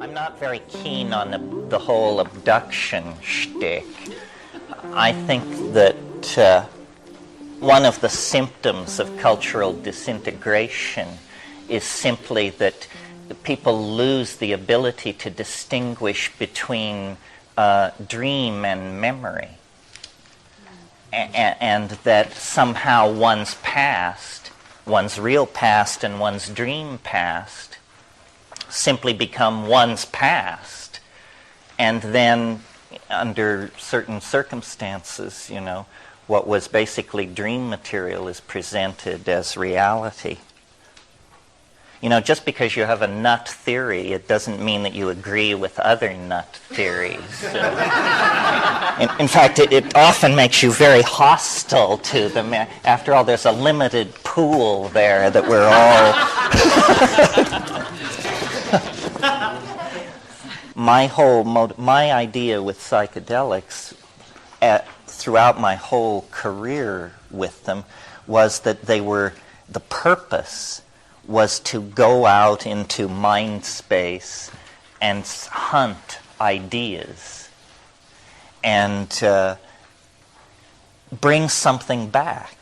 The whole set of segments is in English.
I'm not very keen on the whole abduction shtick. I think that one of the symptoms of cultural disintegration is simply that people lose the ability to distinguish between dream and memory. And that somehow one's past, one's real past and one's dream past, simply become one's past. And then, under certain circumstances, what was basically dream material is presented as reality. Just because you have a nut theory, it doesn't mean that you agree with other nut theories. In fact, it often makes you very hostile to them. After all, there's a limited pool there that we're all... My idea with psychedelics throughout my whole career with them was that the purpose was to go out into mind space and hunt ideas and bring something back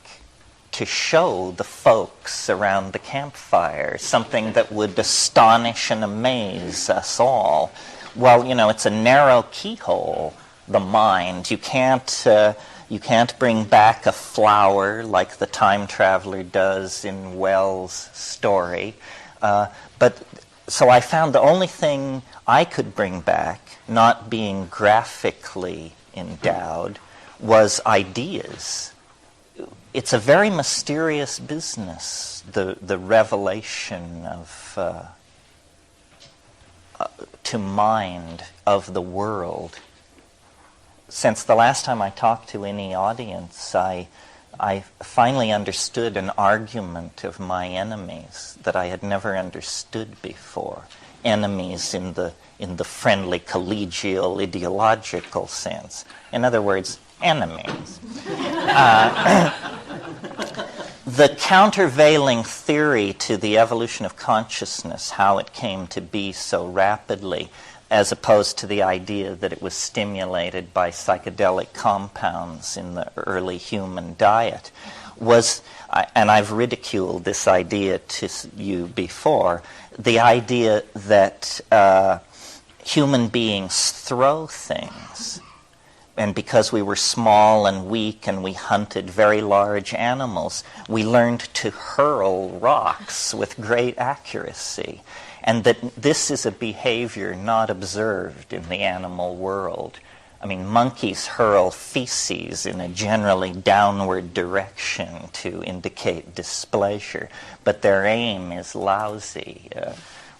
to show the folks around the campfire, something that would astonish and amaze us all. Well, it's a narrow keyhole, the mind. You can't bring back a flower like the time traveler does in Wells' story. So I found the only thing I could bring back, not being graphically endowed, was ideas. It's a very mysterious business, the revelation of to mind of the world. Since the last time I talked to any audience, I finally understood an argument of my enemies that I had never understood before. Enemies in the friendly, collegial, ideological sense. In other words, enemies. The countervailing theory to the evolution of consciousness, how it came to be so rapidly, as opposed to the idea that it was stimulated by psychedelic compounds in the early human diet, was, and I've ridiculed this idea to you before, the idea that human beings throw things. And because we were small and weak and we hunted very large animals, we learned to hurl rocks with great accuracy. And that this is a behavior not observed in the animal world. I mean, monkeys hurl feces in a generally downward direction to indicate displeasure, but their aim is lousy,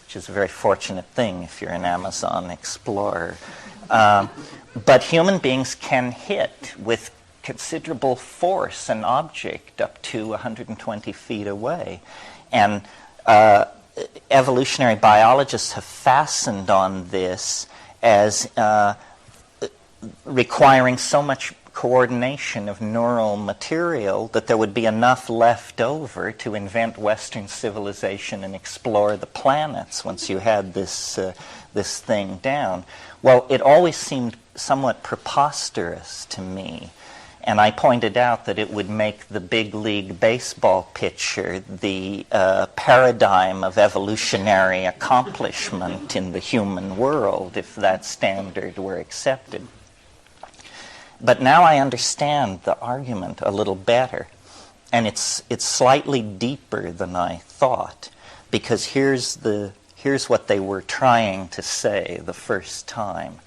which is a very fortunate thing if you're an Amazon explorer. But human beings can hit with considerable force an object up to 120 feet away. And evolutionary biologists have fastened on this as requiring so much coordination of neural material that there would be enough left over to invent Western civilization and explore the planets once you had this thing down. Well, it always seemed somewhat preposterous to me. And I pointed out that it would make the big league baseball pitcher the paradigm of evolutionary accomplishment in the human world if that standard were accepted. But now I understand the argument a little better. And it's slightly deeper than I thought, because here's what they were trying to say the first time.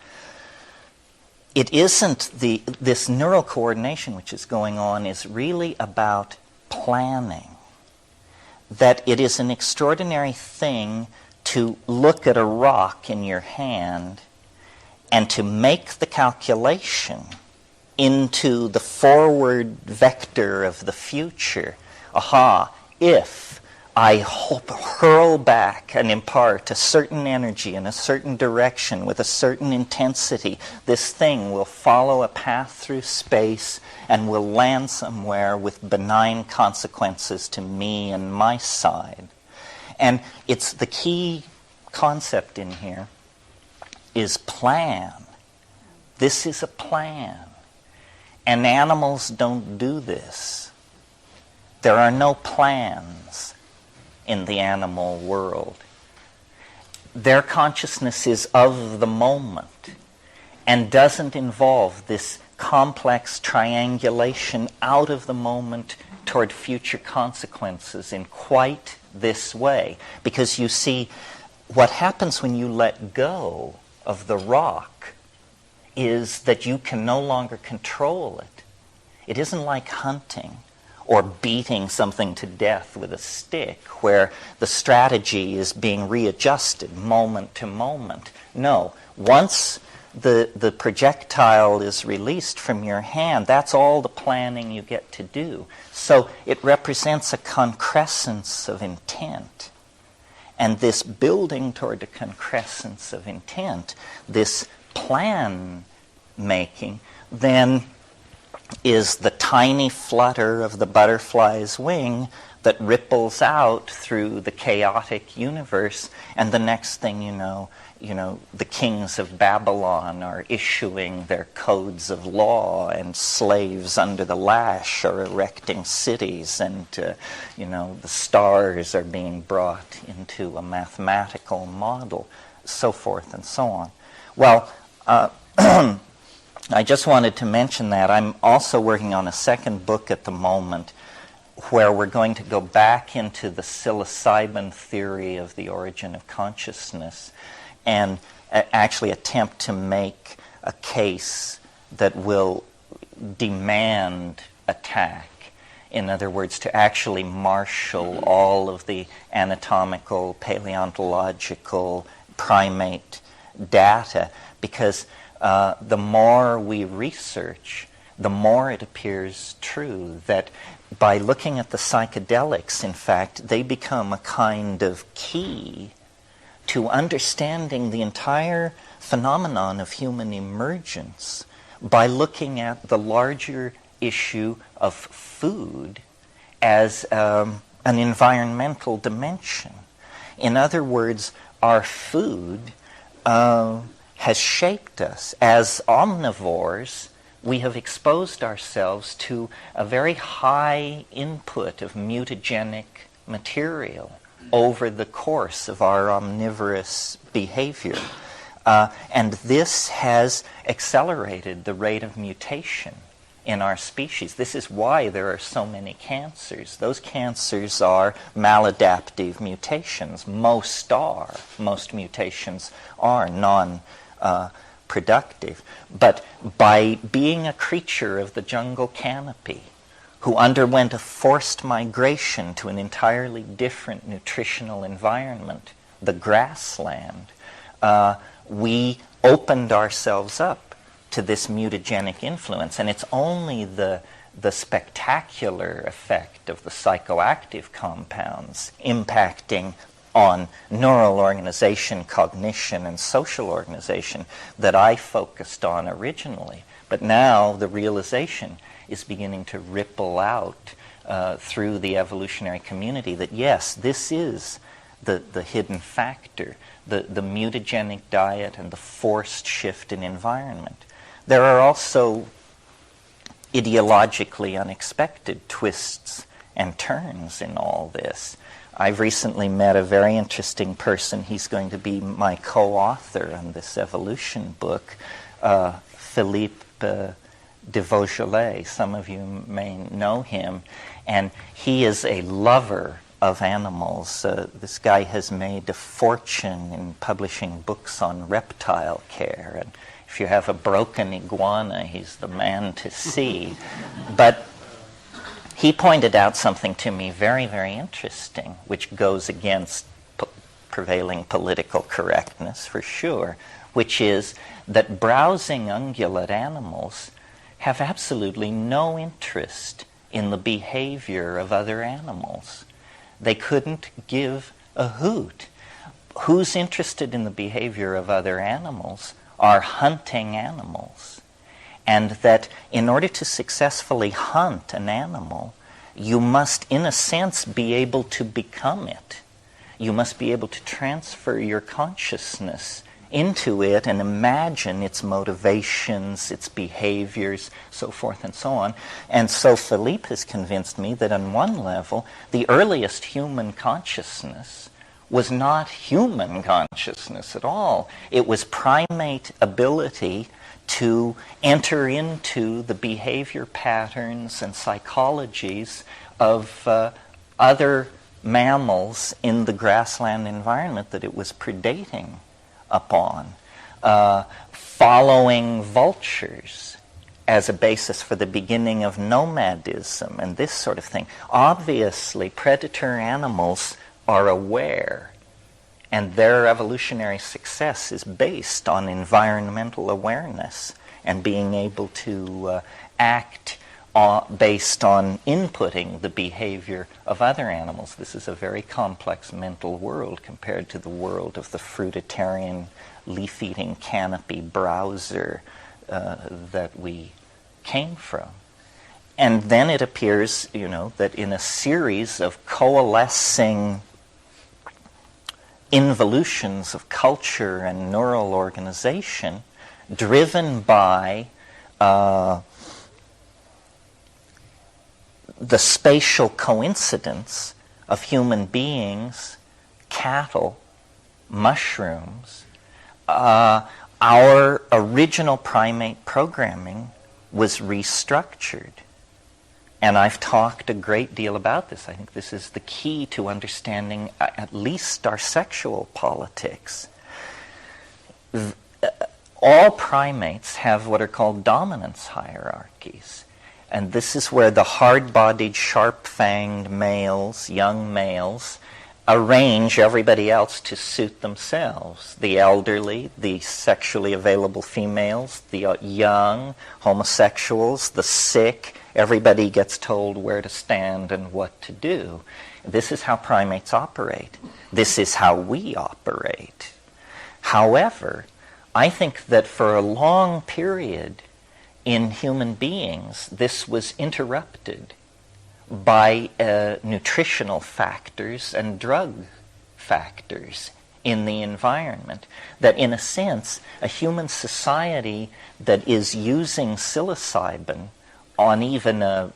It isn't this neural coordination which is going on is really about planning. That it is an extraordinary thing to look at a rock in your hand and to make the calculation into the forward vector of the future. Aha, if I hurl back and impart a certain energy in a certain direction with a certain intensity, this thing will follow a path through space and will land somewhere with benign consequences to me and my side. And it's the key concept in here is plan. This is a plan. And animals don't do this. There are no plans in the animal world. Their consciousness is of the moment and doesn't involve this complex triangulation out of the moment toward future consequences in quite this way. Because you see, what happens when you let go of the rock is that you can no longer control it. It isn't like hunting or beating something to death with a stick, where the strategy is being readjusted moment to moment. No, once the projectile is released from your hand, that's all the planning you get to do. So it represents a concrescence of intent. And this building toward a concrescence of intent, this plan making, then is the tiny flutter of the butterfly's wing that ripples out through the chaotic universe, and the next thing you know, the kings of Babylon are issuing their codes of law, and slaves under the lash are erecting cities, and the stars are being brought into a mathematical model, so forth and so on. Well, I just wanted to mention that. I'm also working on a second book at the moment where we're going to go back into the psilocybin theory of the origin of consciousness and actually attempt to make a case that will demand attack. In other words, to actually marshal all of the anatomical, paleontological, primate data, because the more we research, the more it appears true that by looking at the psychedelics, in fact, they become a kind of key to understanding the entire phenomenon of human emergence by looking at the larger issue of food as an environmental dimension. In other words, our food has shaped us. As omnivores, we have exposed ourselves to a very high input of mutagenic material over the course of our omnivorous behavior. And this has accelerated the rate of mutation in our species. This is why there are so many cancers. Those cancers are maladaptive mutations. Most mutations are non-productive. But by being a creature of the jungle canopy, who underwent a forced migration to an entirely different nutritional environment, the grassland, we opened ourselves up to this mutagenic influence. And it's only the spectacular effect of the psychoactive compounds impacting on neural organization, cognition, and social organization that I focused on originally. But now the realization is beginning to ripple out through the evolutionary community that yes, this is the hidden factor, the mutagenic diet and the forced shift in environment. There are also ideologically unexpected twists and turns in all this. I've recently met a very interesting person. He's going to be my co-author on this evolution book, Philippe de Vaugelet. Some of you may know him. And he is a lover of animals. This guy has made a fortune in publishing books on reptile care. And if you have a broken iguana, he's the man to see. But he pointed out something to me very, very interesting, which goes against prevailing political correctness for sure, which is that browsing ungulate animals have absolutely no interest in the behavior of other animals. They couldn't give a hoot. Who's interested in the behavior of other animals are hunting animals. And that in order to successfully hunt an animal, you must, in a sense, be able to become it. You must be able to transfer your consciousness into it and imagine its motivations, its behaviors, so forth and so on. And so Philippe has convinced me that on one level, the earliest human consciousness was not human consciousness at all. It was primate ability to enter into the behavior patterns and psychologies of other mammals in the grassland environment that it was predating upon, following vultures as a basis for the beginning of nomadism and this sort of thing. Obviously, predator animals are aware, and their evolutionary success is based on environmental awareness and being able to act based on inputting the behavior of other animals. This is a very complex mental world compared to the world of the fruitarian, leaf-eating canopy browser that we came from. And then it appears, that in a series of coalescing involutions of culture and neural organization, driven by the spatial coincidence of human beings, cattle, mushrooms, our original primate programming was restructured. And I've talked a great deal about this. I think this is the key to understanding at least our sexual politics. All primates have what are called dominance hierarchies. And this is where the hard-bodied, sharp-fanged males, young males, arrange everybody else to suit themselves. The elderly, the sexually available females, the young, homosexuals, the sick, everybody gets told where to stand and what to do. This is how primates operate. This is how we operate. However, I think that for a long period in human beings, this was interrupted by nutritional factors and drug factors in the environment. That in a sense, a human society that is using psilocybin on even a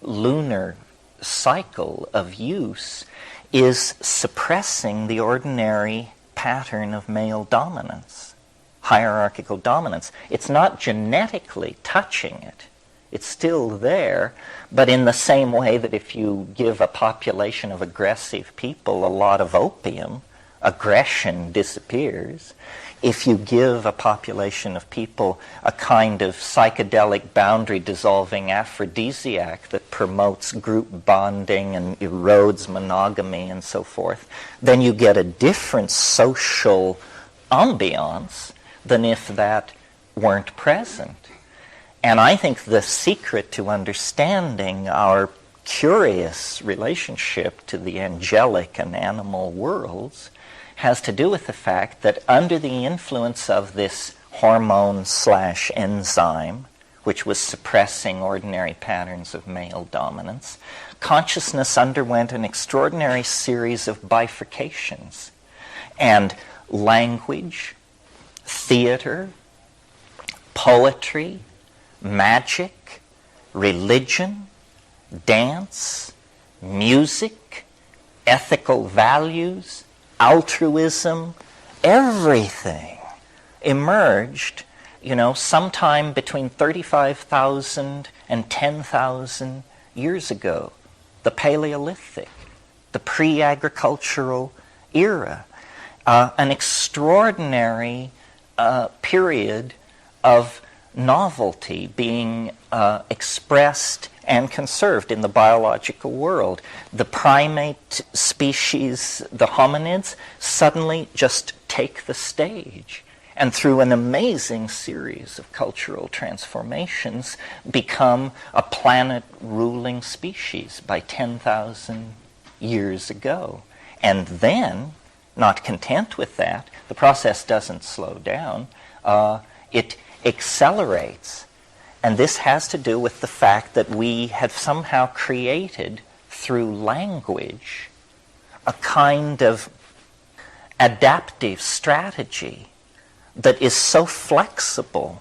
lunar cycle of use is suppressing the ordinary pattern of male dominance, hierarchical dominance. It's not genetically touching it. It's still there, but in the same way that if you give a population of aggressive people a lot of opium, aggression disappears. If you give a population of people a kind of psychedelic boundary-dissolving aphrodisiac that promotes group bonding and erodes monogamy and so forth, then you get a different social ambiance than if that weren't present. And I think the secret to understanding our curious relationship to the angelic and animal worlds has to do with the fact that under the influence of this hormone/enzyme, which was suppressing ordinary patterns of male dominance, consciousness underwent an extraordinary series of bifurcations. And language, theater, poetry, magic, religion, dance, music, ethical values, altruism, everything emerged, sometime between 35,000 and 10,000 years ago. The Paleolithic, the pre-agricultural era, an extraordinary period of novelty being expressed and conserved in the biological world. The primate species, the hominids, suddenly just take the stage and through an amazing series of cultural transformations become a planet-ruling species by 10,000 years ago. And then, not content with that, the process doesn't slow down, it accelerates. And this has to do with the fact that we have somehow created, through language, a kind of adaptive strategy that is so flexible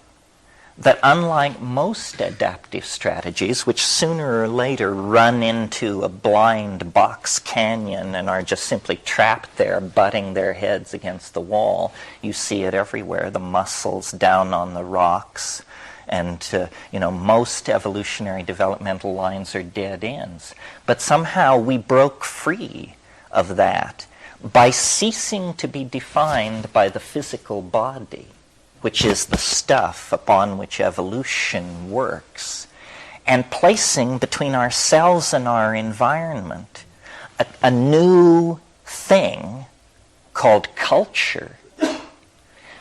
that unlike most adaptive strategies, which sooner or later run into a blind box canyon and are just simply trapped there, butting their heads against the wall, you see it everywhere, the mussels down on the rocks, and most evolutionary developmental lines are dead ends. But somehow we broke free of that by ceasing to be defined by the physical body, which is the stuff upon which evolution works, and placing between ourselves and our environment a new thing called culture.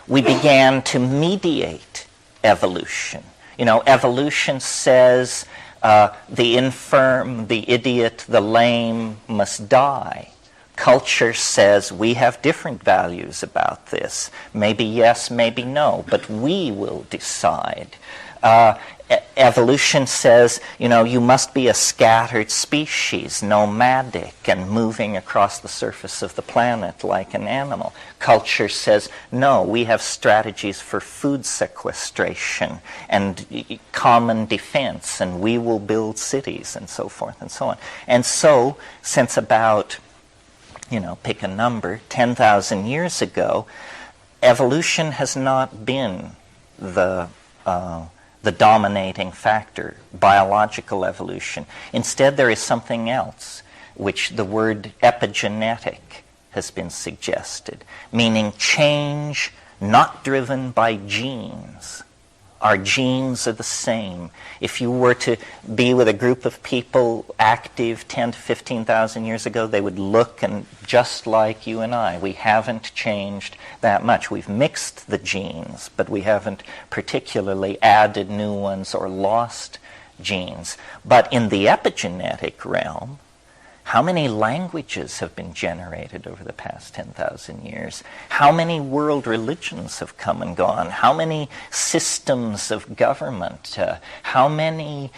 We began to mediate evolution. Evolution says the infirm, the idiot, the lame must die. Culture says we have different values about this. Maybe yes, maybe no, but we will decide. Evolution says, you must be a scattered species, nomadic, and moving across the surface of the planet like an animal. Culture says, no, we have strategies for food sequestration and common defense, and we will build cities, and so forth and so on. And so, since about pick a number, 10,000 years ago, evolution has not been the dominating factor, biological evolution. Instead, there is something else, which the word epigenetic has been suggested, meaning change not driven by genes. Our genes are the same. If you were to be with a group of people active 10 to 15,000 years ago, they would look and just like you and I. We haven't changed that much. We've mixed the genes, but we haven't particularly added new ones or lost genes. But in the epigenetic realm, how many languages have been generated over the past 10,000 years? How many world religions have come and gone? How many systems of government? How many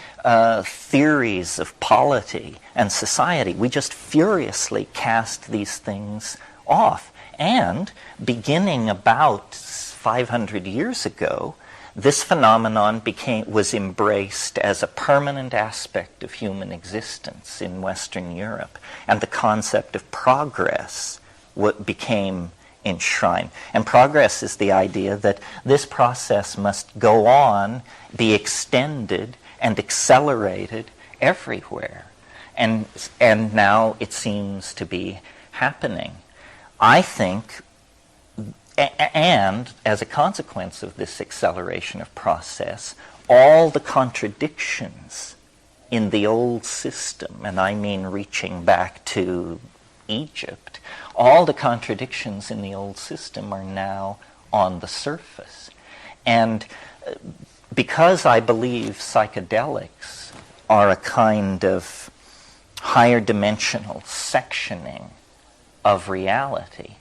theories of polity and society? We just furiously cast these things off. And beginning about 500 years ago, this phenomenon was embraced as a permanent aspect of human existence in Western Europe, and the concept of progress became enshrined. And progress is the idea that this process must go on, be extended, and accelerated everywhere. And now it seems to be happening. I think, and as a consequence of this acceleration of process, all the contradictions in the old system, and I mean reaching back to Egypt, all the contradictions in the old system are now on the surface. And because I believe psychedelics are a kind of higher dimensional sectioning of reality,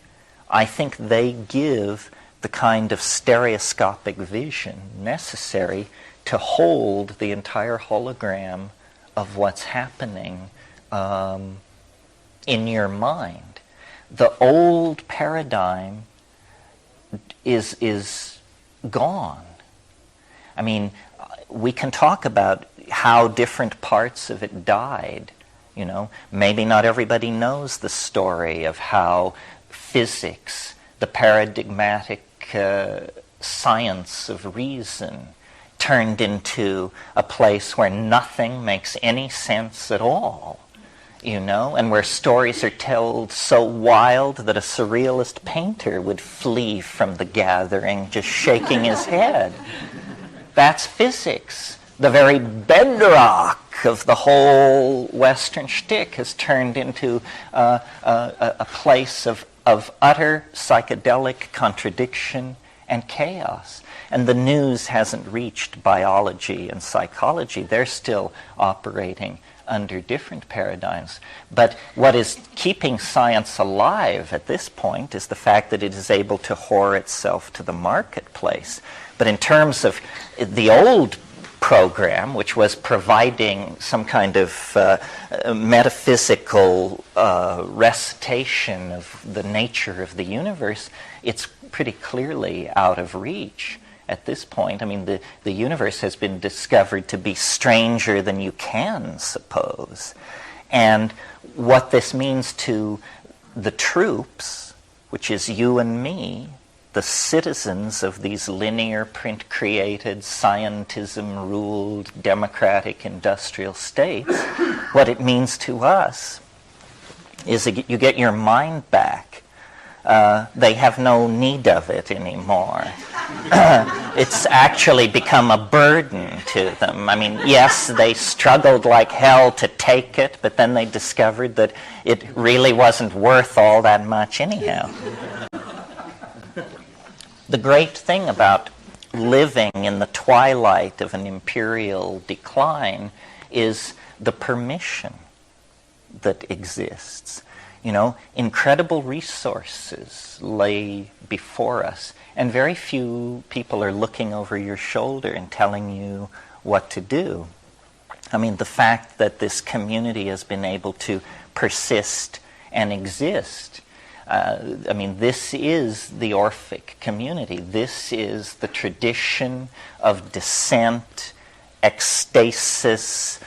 I think they give the kind of stereoscopic vision necessary to hold the entire hologram of what's happening in your mind. The old paradigm is gone. I mean, we can talk about how different parts of it died. Maybe not everybody knows the story of how physics, the paradigmatic science of reason, turned into a place where nothing makes any sense at all, and where stories are told so wild that a surrealist painter would flee from the gathering just shaking his head. That's physics. The very bedrock of the whole Western shtick has turned into a place of utter psychedelic contradiction and chaos. And the news hasn't reached biology and psychology. They're still operating under different paradigms. But what is keeping science alive at this point is the fact that it is able to whore itself to the marketplace. But in terms of the old program, which was providing some kind of metaphysical recitation of the nature of the universe, it's pretty clearly out of reach at this point. I mean, the universe has been discovered to be stranger than you can suppose. And what this means to the troops, which is you and me, the citizens of these linear, print-created, scientism-ruled, democratic, industrial states, what it means to us is that you get your mind back. They have no need of it anymore. It's actually become a burden to them. I mean, yes, they struggled like hell to take it, but then they discovered that it really wasn't worth all that much anyhow. The great thing about living in the twilight of an imperial decline is the permission that exists. You know, incredible resources lay before us, and very few people are looking over your shoulder and telling you what to do. I mean, the fact that this community has been able to persist and exist, I mean, this is the Orphic community. This is the tradition of descent, ecstasis,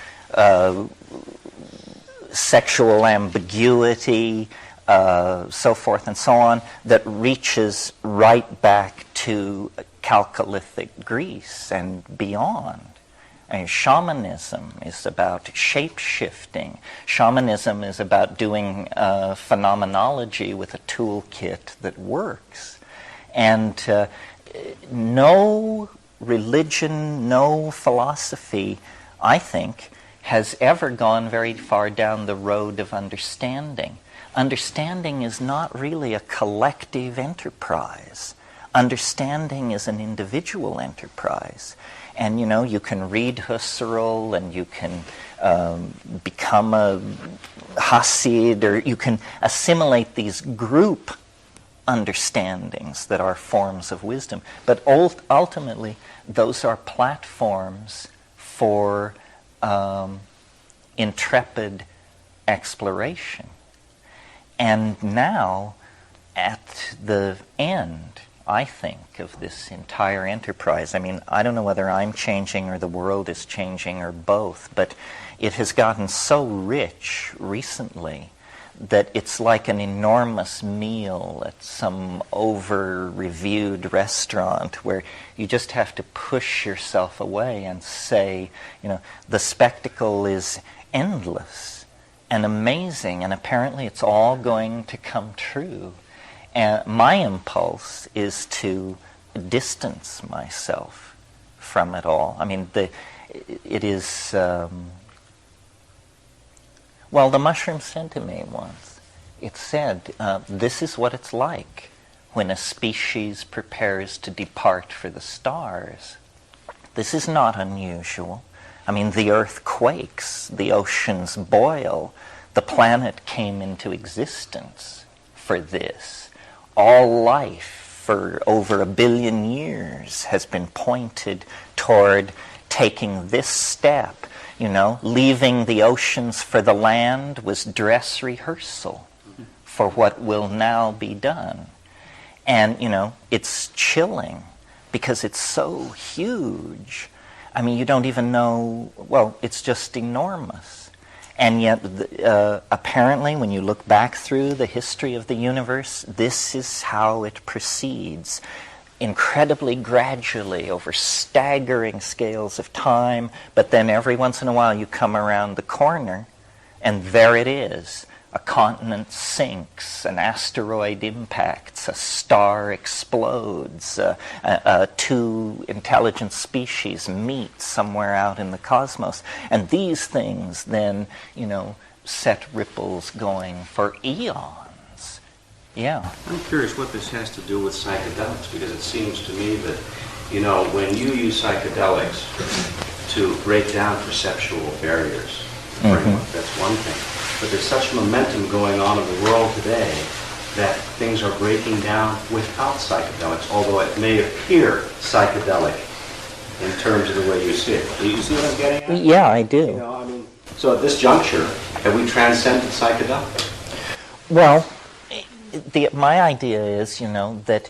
sexual ambiguity, so forth and so on, that reaches right back to Chalcolithic Greece and beyond. And shamanism is about shape-shifting. Shamanism is about doing phenomenology with a toolkit that works. And no religion, no philosophy, I think, has ever gone very far down the road of understanding. Understanding is not really a collective enterprise. Understanding is an individual enterprise. And, you know, you can read Husserl and you can become a Hasid, or you can assimilate these group understandings that are forms of wisdom. But ultimately, those are platforms for intrepid exploration. And now, at the end, I think, of this entire enterprise, I mean, I don't know whether I'm changing or the world is changing or both, but it has gotten so rich recently that it's like an enormous meal at some over-reviewed restaurant where you just have to push yourself away and say, you know, the spectacle is endless and amazing, and apparently it's all going to come true. And my impulse is to distance myself from it all. I mean, it is... well, the mushroom said to me once, it said, this is what it's like when a species prepares to depart for the stars. This is not unusual. I mean, the earth quakes, the oceans boil, the planet came into existence for this. All life for over 1 billion years has been pointed toward taking this step. You know, leaving the oceans for the land was dress rehearsal for what will now be done. And, you know, it's chilling because it's so huge. I mean, you don't even know, well, it's just enormous. And yet, apparently, when you look back through the history of the universe, this is how it proceeds. Incredibly gradually, over staggering scales of time, but then every once in a while you come around the corner, and there it is. A continent sinks, an asteroid impacts, a star explodes, two intelligent species meet somewhere out in the cosmos. And these things then, you know, set ripples going for eons. Yeah. I'm curious what this has to do with psychedelics, because it seems to me that, you know, when you use psychedelics to break down perceptual barriers, that's one thing. But there's such momentum going on in the world today that things are breaking down without psychedelics, although it may appear psychedelic in terms of the way you see it. Do you see what I'm getting at? Yeah, I do. You know, I mean, so at this juncture, have we transcended psychedelics? Well, my idea is, you know, that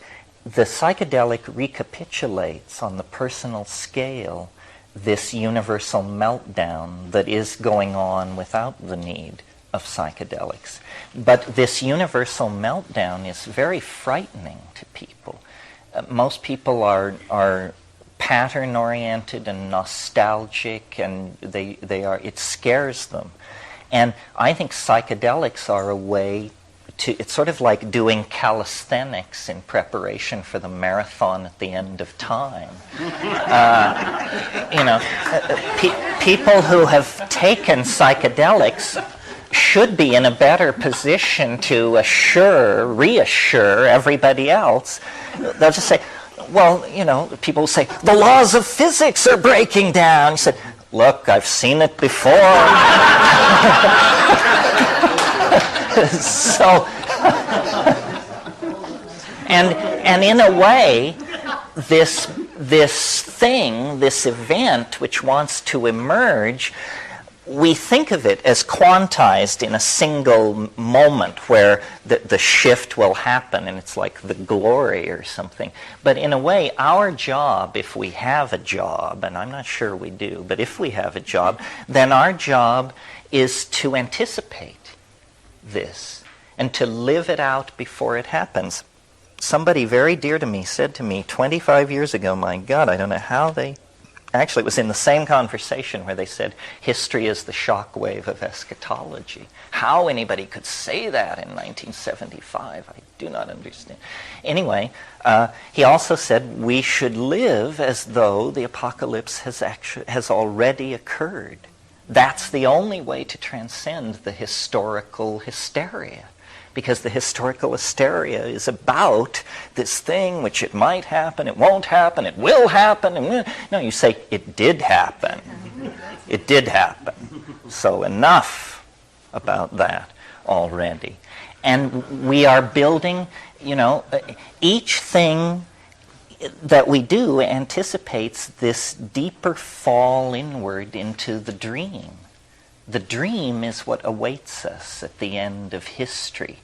the psychedelic recapitulates on the personal scale this universal meltdown that is going on without the need of psychedelics. But this universal meltdown is very frightening to people. Most people are pattern-oriented and nostalgic, and it scares them. And I think psychedelics are a way it's sort of like doing calisthenics in preparation for the marathon at the end of time. People who have taken psychedelics should be in a better position to reassure everybody else. They'll just say, well, people will say, the laws of physics are breaking down. You said, look, I've seen it before. So, and in a way, this event which wants to emerge, we think of it as quantized in a single moment where the shift will happen, and it's like the glory or something. But in a way, our job, if we have a job, and I'm not sure we do, but if we have a job, then our job is to anticipate this and to live it out before it happens. Somebody very dear to me said to me 25 years ago, my God, I don't know how actually it was in the same conversation where they said history is the shock wave of eschatology. How anybody could say that in 1975, I do not understand. Anyway, he also said we should live as though the apocalypse has already occurred. That's the only way to transcend the historical hysteria, because the historical hysteria is about this thing which it might happen, it won't happen, it will happen. No, you say, it did happen. It did happen. So enough about that already. And we are building, each thing that we do anticipates this deeper fall inward into the dream. The dream is what awaits us at the end of history.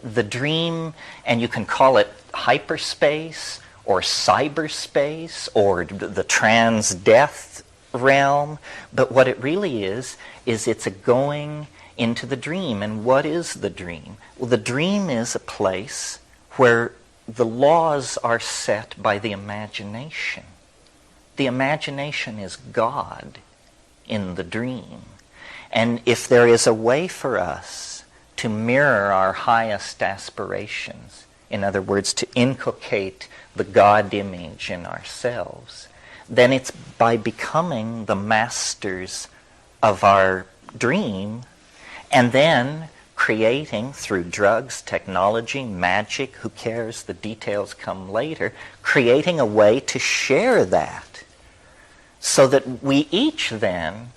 The dream, and you can call it hyperspace or cyberspace or the trans-death realm, but what it really is it's a going into the dream. And what is the dream? Well, the dream is a place where the laws are set by the imagination. The imagination is God in the dream. And if there is a way for us to mirror our highest aspirations, in other words, to inculcate the God image in ourselves, then it's by becoming the masters of our dream, and then creating through drugs, technology, magic, who cares, the details come later, creating a way to share that so that we each then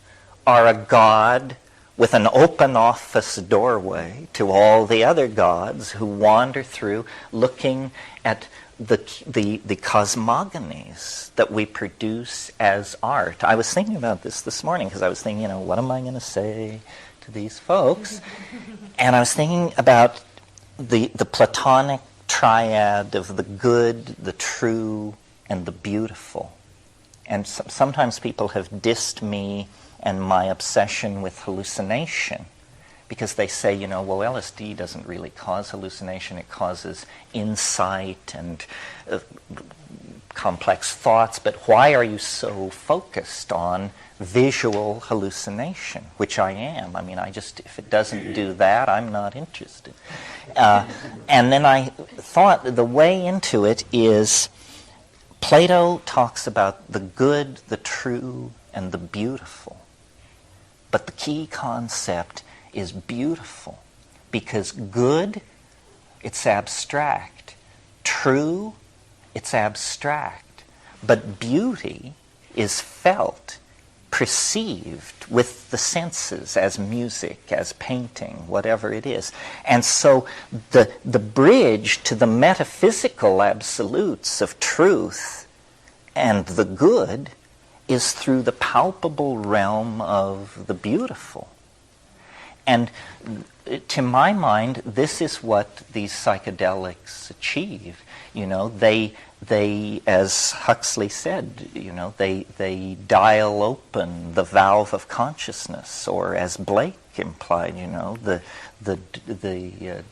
are a God with an open office doorway to all the other gods who wander through looking at the cosmogonies that we produce as art. I was thinking about this morning because I was thinking, what am I going to say to these folks? And I was thinking about the Platonic triad of the good, the true, and the beautiful. And sometimes people have dissed me and my obsession with hallucination because they say, well, LSD doesn't really cause hallucination. It causes insight and complex thoughts. But why are you so focused on visual hallucination, which I am? I mean, if it doesn't do that, I'm not interested. And then I thought the way into it is Plato talks about the good, the true, and the beautiful. But the key concept is beautiful, because good, it's abstract. True, it's abstract. But beauty is felt, perceived with the senses as music, as painting, whatever it is. And so the bridge to the metaphysical absolutes of truth and the good is through the palpable realm of the beautiful. And to my mind, this is what these psychedelics achieve. They, as Huxley said, they dial open the valve of consciousness, or as Blake implied, the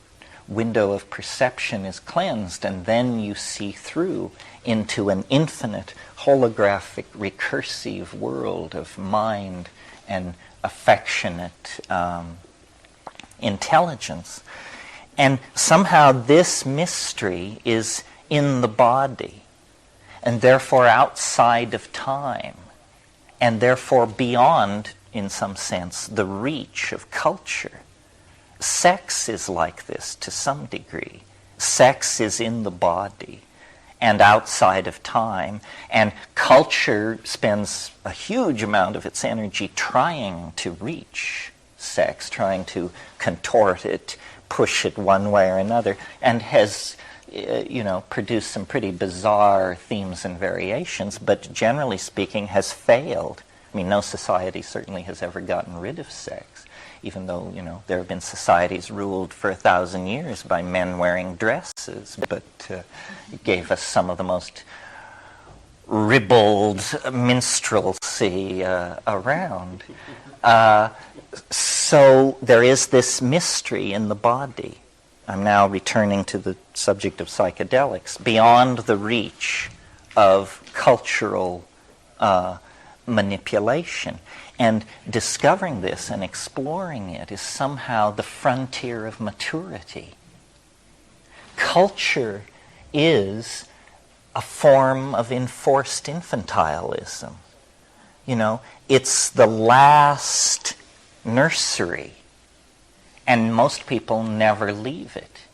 window of perception is cleansed, and then you see through into an infinite, holographic, recursive world of mind and affectionate intelligence. And somehow this mystery is in the body, and therefore outside of time, and therefore beyond, in some sense, the reach of culture. Sex is like this to some degree. Sex is in the body and outside of time, and culture spends a huge amount of its energy trying to reach sex, trying to contort it, push it one way or another, and has produced some pretty bizarre themes and variations, but generally speaking has failed. I mean, no society certainly has ever gotten rid of sex, even though, there have been societies ruled for 1,000 years by men wearing dresses, but it gave us some of the most ribald minstrelsy around. So there is this mystery in the body. I'm now returning to the subject of psychedelics, beyond the reach of cultural manipulation. And discovering this and exploring it is somehow the frontier of maturity. Culture is a form of enforced infantilism. It's the last nursery, and most people never leave it.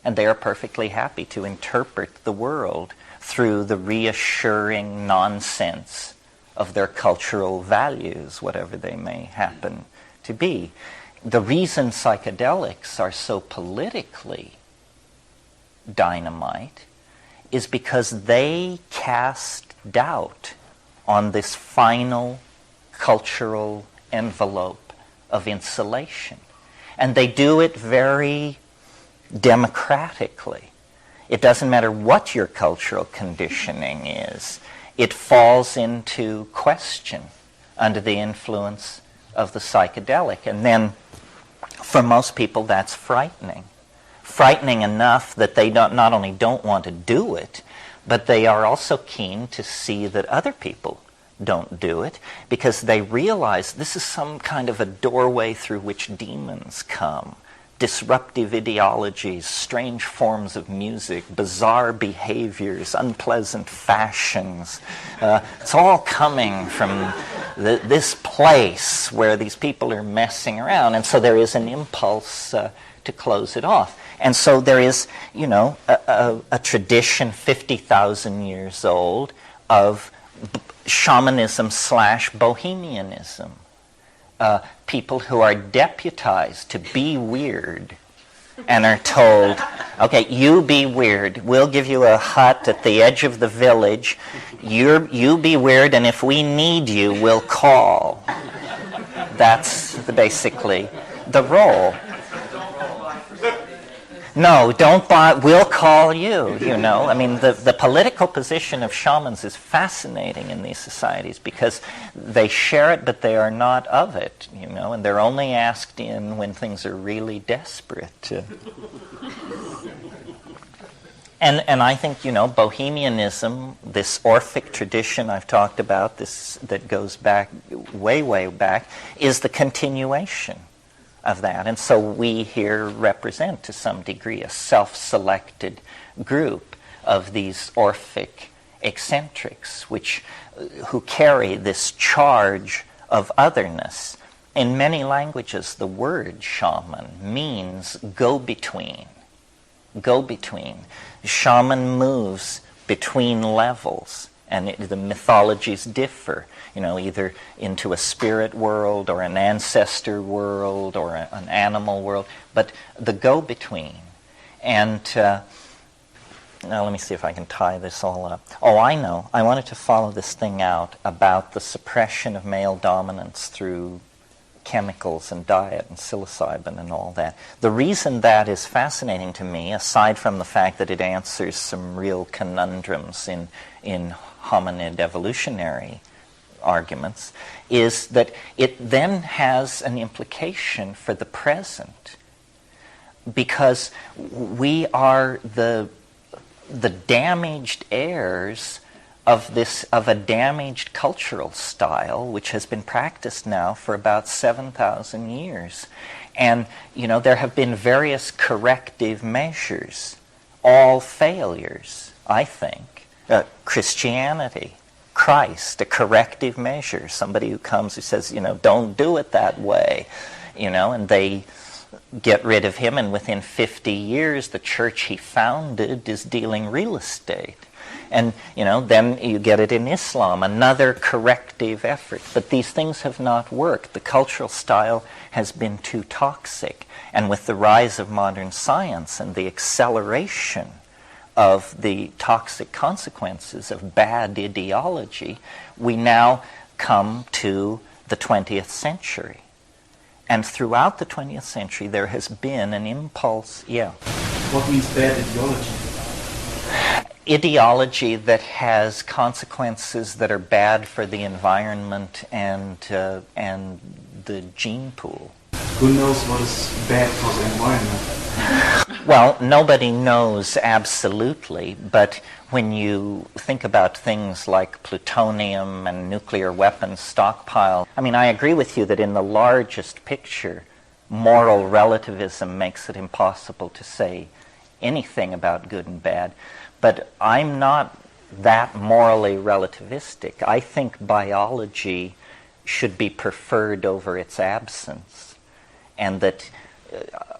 And they are perfectly happy to interpret the world through the reassuring nonsense of their cultural values, whatever they may happen to be. The reason psychedelics are so politically dynamite is because they cast doubt on this final cultural envelope of insulation. And they do it very democratically. It doesn't matter what your cultural conditioning is. It falls into question under the influence of the psychedelic. And then, for most people, that's frightening. Frightening enough that they not only don't want to do it, but they are also keen to see that other people don't do it, because they realize this is some kind of a doorway through which demons come. Disruptive ideologies, strange forms of music, bizarre behaviors, unpleasant fashions. It's all coming from this place where these people are messing around. And so there is an impulse to close it off. And so there is, a tradition 50,000 years old of shamanism / bohemianism. People who are deputized to be weird and are told, okay, you be weird. We'll give you a hut at the edge of the village. You be weird, and if we need you, we'll call. That's basically the role. No, don't buy, we'll call you, I mean, the political position of shamans is fascinating in these societies because they share it, but they are not of it, and they're only asked in when things are really desperate. And I think, bohemianism, this Orphic tradition I've talked about, this that goes back, way, way back, is the continuation of that. And so we here represent, to some degree, a self-selected group of these Orphic eccentrics, who carry this charge of otherness. In many languages, the word shaman means go-between. Go-between. Shaman moves between levels, and the mythologies differ, either into a spirit world or an ancestor world or an animal world, but the go-between. And now let me see if I can tie this all up. Oh, I know. I wanted to follow this thing out about the suppression of male dominance through chemicals and diet and psilocybin and all that. The reason that is fascinating to me, aside from the fact that it answers some real conundrums in hominid evolutionary arguments, is that it then has an implication for the present, because we are the damaged heirs of a damaged cultural style which has been practiced now for about 7,000 years. And, there have been various corrective measures, all failures, I think. Christianity, Christ, a corrective measure, somebody who comes who says, don't do it that way, and they get rid of him, and within 50 years the church he founded is dealing real estate. And, then you get it in Islam, another corrective effort. But these things have not worked. The cultural style has been too toxic. And with the rise of modern science and the acceleration of the toxic consequences of bad ideology, we now come to the 20th century. And throughout the 20th century, there has been an impulse, What means bad ideology? Ideology that has consequences that are bad for the environment and the gene pool. Who knows what is bad for the environment? Well, nobody knows absolutely, but when you think about things like plutonium and nuclear weapons stockpile, I agree with you that in the largest picture, moral relativism makes it impossible to say anything about good and bad. But I'm not that morally relativistic. I think biology should be preferred over its absence, and that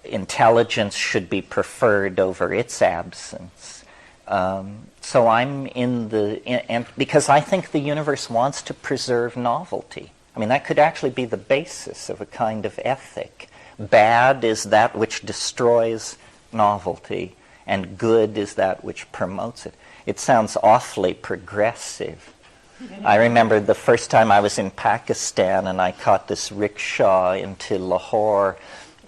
intelligence should be preferred over its absence. So I'm and because I think the universe wants to preserve novelty. That could actually be the basis of a kind of ethic. Bad is that which destroys novelty, and good is that which promotes it. It sounds awfully progressive. I remember the first time I was in Pakistan and I caught this rickshaw into Lahore,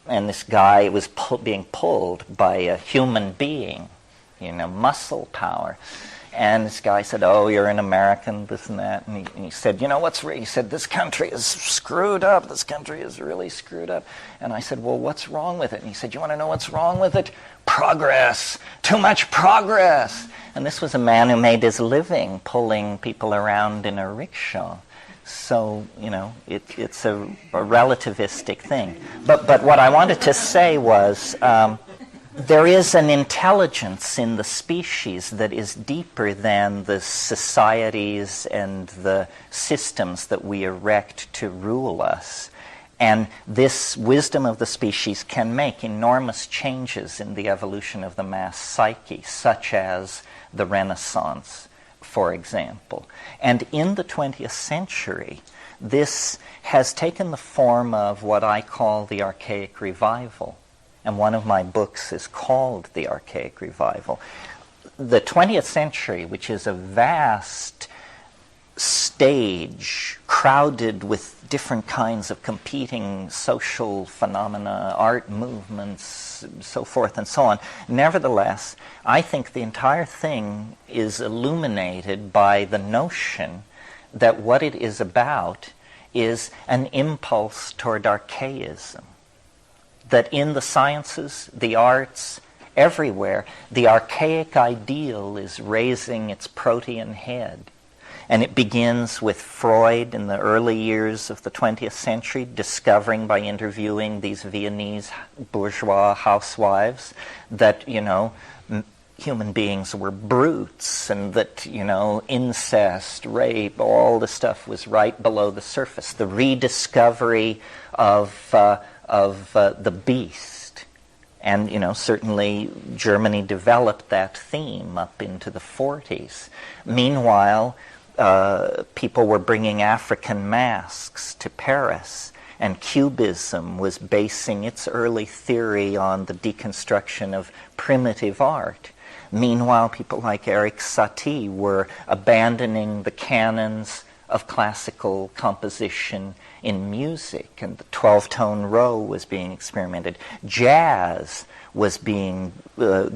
and this guy was being pulled by a human being, muscle power. And this guy said, "Oh, you're an American, this and that." And he said, he said, "This country is screwed up. This country is really screwed up." And I said, "Well, what's wrong with it?" And he said, "You want to know what's wrong with it? Progress. Too much progress." And this was a man who made his living pulling people around in a rickshaw. So, it's a relativistic thing. But what I wanted to say was, there is an intelligence in the species that is deeper than the societies and the systems that we erect to rule us. And this wisdom of the species can make enormous changes in the evolution of the mass psyche, such as the Renaissance, for example. And in the 20th century, this has taken the form of what I call the archaic revival. And one of my books is called The Archaic Revival. The 20th century, which is a vast stage crowded with different kinds of competing social phenomena, art movements, so forth and so on. Nevertheless, I think the entire thing is illuminated by the notion that what it is about is an impulse toward archaism. That in the sciences, the arts, everywhere, the archaic ideal is raising its protean head. And it begins with Freud in the early years of the 20th century, discovering by interviewing these Viennese bourgeois housewives that, human beings were brutes, and that, incest, rape, all the stuff was right below the surface. The rediscovery of the beast. And, certainly Germany developed that theme up into the 40s. Meanwhile, people were bringing African masks to Paris, and Cubism was basing its early theory on the deconstruction of primitive art. Meanwhile, people like Eric Satie were abandoning the canons of classical composition in music, and the 12-tone row was being experimented. Jazz was being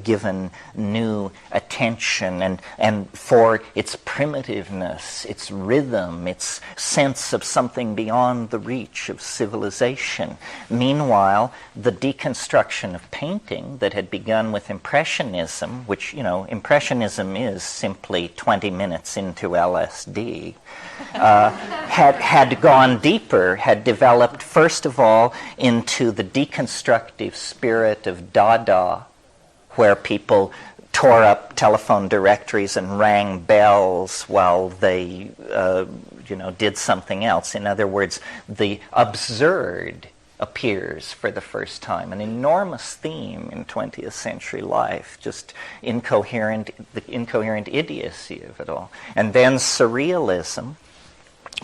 given new attention, and for its primitiveness, its rhythm, its sense of something beyond the reach of civilization. Meanwhile, the deconstruction of painting that had begun with Impressionism, which, Impressionism is simply 20 minutes into LSD, had gone deeper, had developed, first of all, into the deconstructive spirit of Dada, where people tore up telephone directories and rang bells while they, did something else. In other words, the absurd appears for the first time, an enormous theme in 20th century life, just the incoherent idiocy of it all. And then surrealism,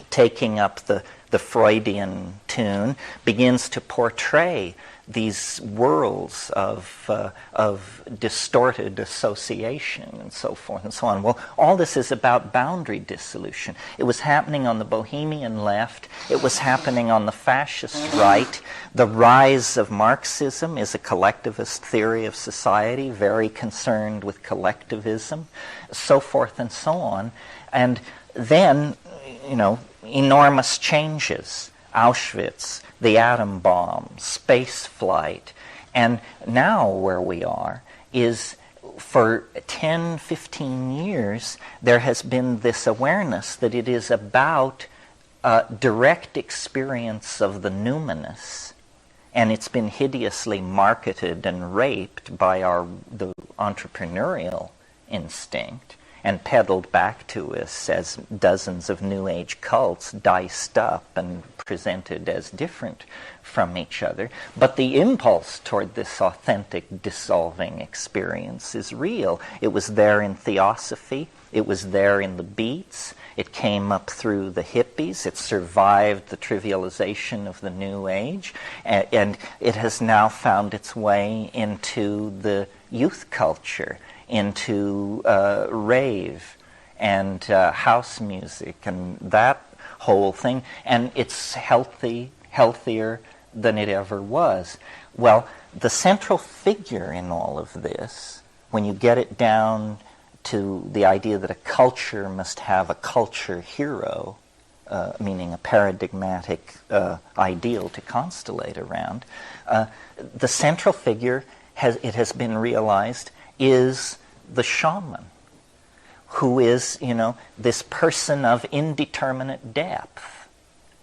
taking up the Freudian tune, begins to portray these worlds of distorted association and so forth and so on. Well, all this is about boundary dissolution. It was happening on the Bohemian left. It was happening on the fascist right. The rise of Marxism is a collectivist theory of society, very concerned with collectivism, so forth and so on. And then, enormous changes. Auschwitz, the atom bomb, space flight. And now where we are is, for 10, 15 years, there has been this awareness that it is about direct experience of the numinous, and it's been hideously marketed and raped by the entrepreneurial instinct, and peddled back to us as dozens of New Age cults diced up and presented as different from each other. But the impulse toward this authentic dissolving experience is real. It was there in Theosophy. It was there in the Beats. It came up through the hippies. It survived the trivialization of the New Age. And it has now found its way into the youth culture, into rave and house music and that whole thing, and it's healthier than it ever was. Well, the central figure in all of this, when you get it down to the idea that a culture must have a culture hero, meaning a paradigmatic ideal to constellate around, the central figure, it has been realized, is the shaman, who is, this person of indeterminate depth.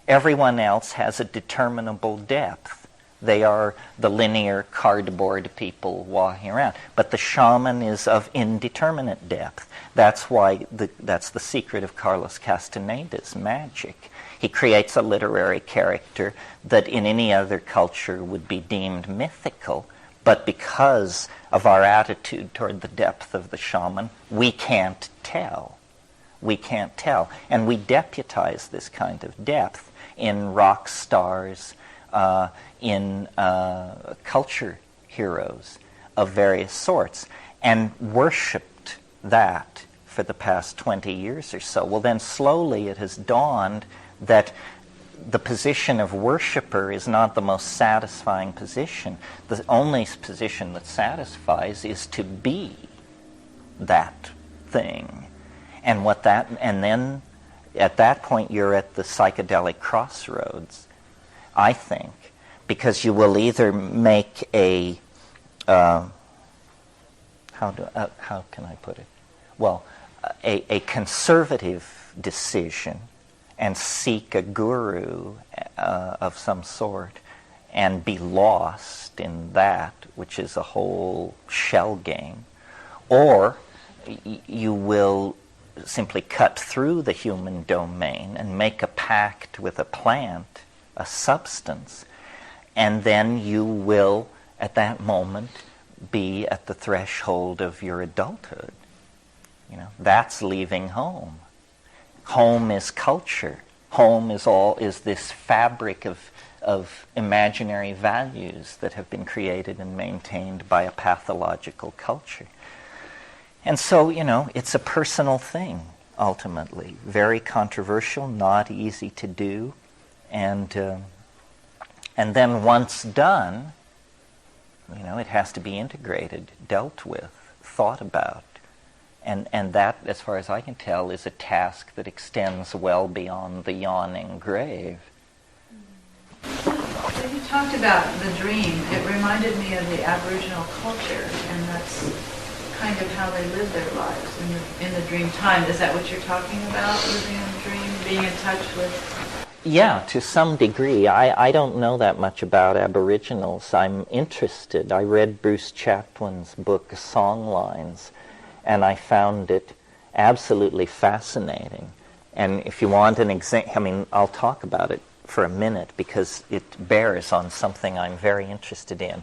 Everyone else has a determinable depth. They are the linear cardboard people walking around. But the shaman is of indeterminate depth. That's why that's the secret of Carlos Castaneda's magic. He creates a literary character that in any other culture would be deemed mythical, but because of our attitude toward the depth of the shaman, we can't tell. We can't tell. And we deputize this kind of depth in rock stars, in culture heroes of various sorts, and worshipped that for the past 20 years or so. Well, then slowly it has dawned that the position of worshiper is not the most satisfying position. The only position that satisfies is to be that thing. And then at that point you're at the psychedelic crossroads, I think, because you will either make a how can I put it? Well, a conservative decision and seek a guru of some sort and be lost in that, which is a whole shell game. Or you will simply cut through the human domain and make a pact with a plant, a substance, and then you will, at that moment, be at the threshold of your adulthood. That's leaving home. Home is culture. Home is this fabric of imaginary values that have been created and maintained by a pathological culture. And so, it's a personal thing. ultimately. Very controversial, not easy to do, and then once done, it has to be integrated, dealt with, thought about. And that, as far as I can tell, is a task that extends well beyond the yawning grave. So you talked about the dream. It reminded me of the Aboriginal culture, and that's kind of how they live their lives in the dream time. Is that what you're talking about, living in the dream, being in touch with? Yeah, to some degree. I don't know that much about Aboriginals. I'm interested. I read Bruce Chatwin's book, Songlines, and I found it absolutely fascinating. And if you want an example, I'll talk about it for a minute because it bears on something I'm very interested in.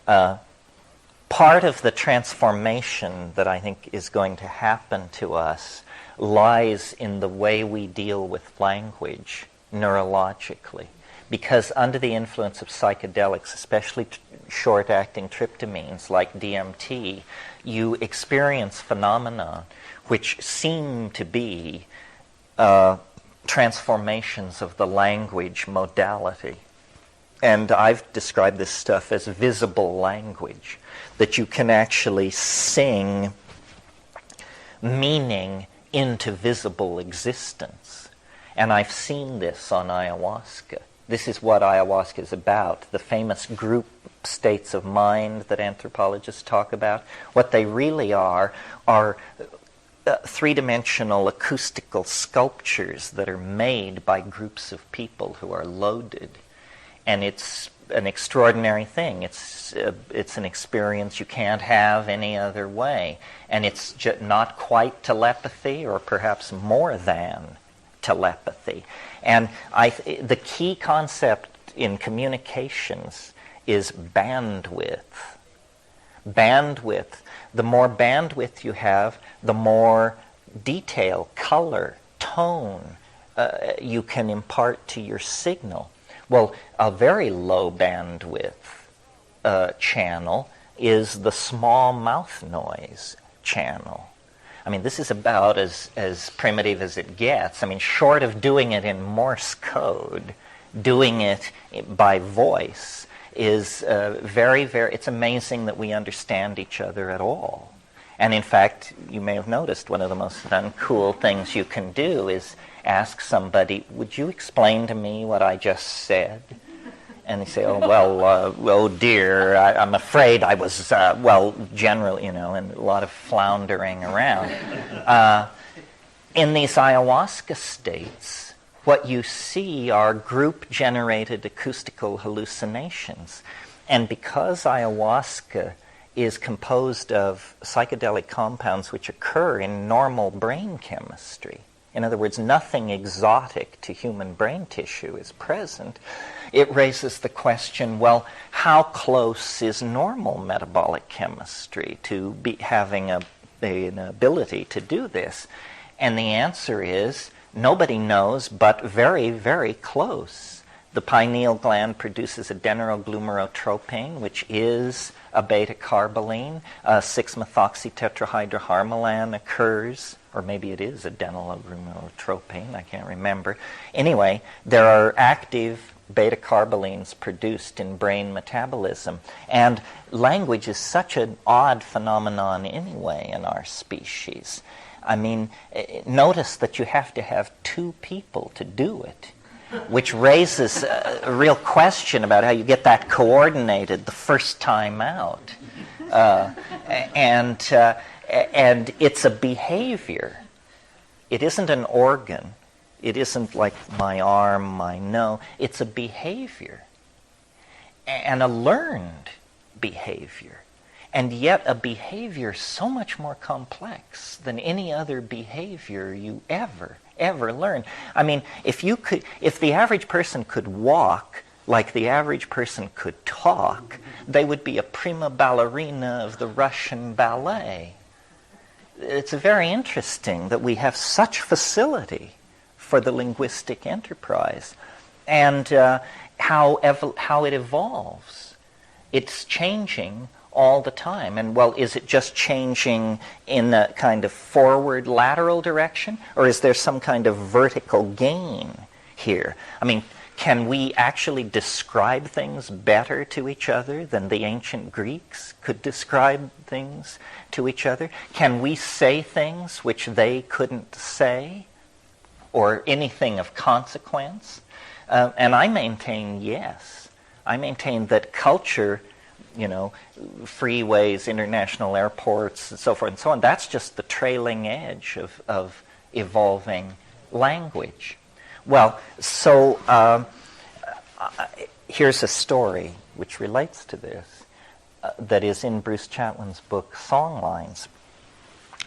Part of the transformation that I think is going to happen to us lies in the way we deal with language neurologically. Because under the influence of psychedelics, especially short-acting tryptamines like DMT, you experience phenomena which seem to be transformations of the language modality. And I've described this stuff as visible language, that you can actually sing meaning into visible existence. And I've seen this on ayahuasca. This is what ayahuasca is about, the famous group states of mind that anthropologists talk about. What they really are three-dimensional acoustical sculptures that are made by groups of people who are loaded. And it's an extraordinary thing. It's an experience you can't have any other way. And it's not quite telepathy, or perhaps more than telepathy. And the key concept in communications is bandwidth. Bandwidth. The more bandwidth you have, the more detail, color, tone you can impart to your signal. Well, a very low bandwidth channel is the small mouth noise channel. This is about as primitive as it gets. Short of doing it in Morse code, doing it by voice is very, very, it's amazing that we understand each other at all. And in fact, you may have noticed one of the most uncool things you can do is ask somebody, would you explain to me what I just said? And they say, oh dear, I'm afraid I was, generally, and a lot of floundering around. In these ayahuasca states, what you see are group-generated acoustical hallucinations. And because ayahuasca is composed of psychedelic compounds which occur in normal brain chemistry, in other words, nothing exotic to human brain tissue is present, it raises the question, well, how close is normal metabolic chemistry to be having an ability to do this? And the answer is, nobody knows, but very, very close. The pineal gland produces adenoroglumerotropin, which is a beta-carboline. 6-methoxytetrahydroharmalan occurs, or maybe it is adenologlumerotropin, I can't remember. Anyway, there are active beta-carbolines produced in brain metabolism. And language is such an odd phenomenon anyway in our species. Notice that you have to have two people to do it, which raises a real question about how you get that coordinated the first time out. And it's a behavior. It isn't an organ. It isn't like my arm, my nose. It's a behavior. And a learned behavior. And yet a behavior so much more complex than any other behavior you ever learn. If the average person could walk like the average person could talk, they would be a prima ballerina of the Russian ballet. It's very interesting that we have such facility for the linguistic enterprise, and how it evolves. It's changing all the time. And well, is it just changing in a kind of forward lateral direction, or is there some kind of vertical gain here? I mean, can we actually describe things better to each other than the ancient Greeks could describe things to each other? Can we say things which they couldn't say, or anything of consequence? And I maintain yes. I maintain that culture, freeways, international airports, and so forth and so on, that's just the trailing edge of evolving language. Well, so here's a story which relates to this that is in Bruce Chatwin's book, Songlines.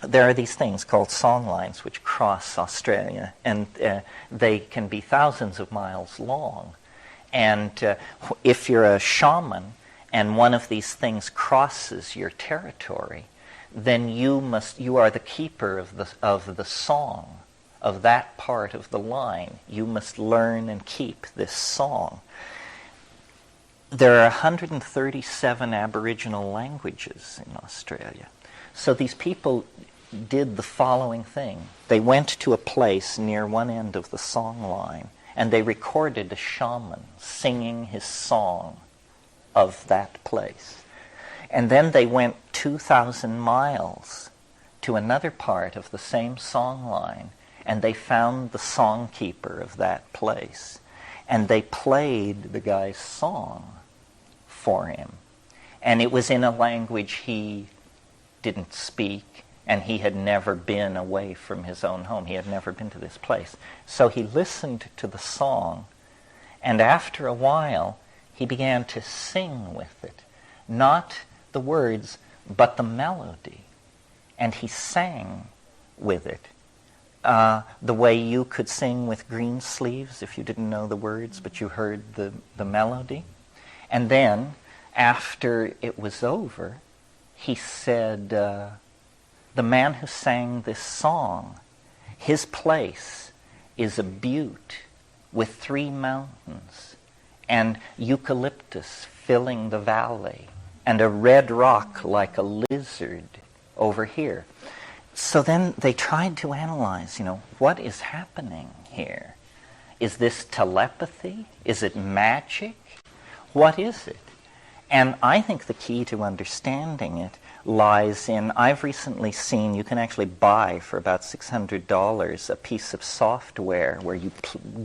There are these things called songlines which cross Australia, and they can be thousands of miles long. And if you're a shaman and one of these things crosses your territory, then you are the keeper of the song of that part of the line. You must learn and keep this song. There are 137 Aboriginal languages in Australia. So these people did the following thing. They went to a place near one end of the song line, and they recorded a shaman singing his song of that place. And then they went 2,000 miles to another part of the same song line, and they found the songkeeper of that place. And they played the guy's song for him. And it was in a language he didn't speak, and he had never been away from his own home. He had never been to this place. So he listened to the song, and after a while, he began to sing with it. Not the words, but the melody. And he sang with it. The way you could sing with green sleeves if you didn't know the words, but you heard the melody. And then, after it was over, he said, the man who sang this song, his place is a butte with 3 mountains, and eucalyptus filling the valley, and a red rock like a lizard over here. So then they tried to analyze, what is happening here? Is this telepathy? Is it magic? What is it? And I think the key to understanding it lies in, I've recently seen, you can actually buy for about $600 a piece of software where you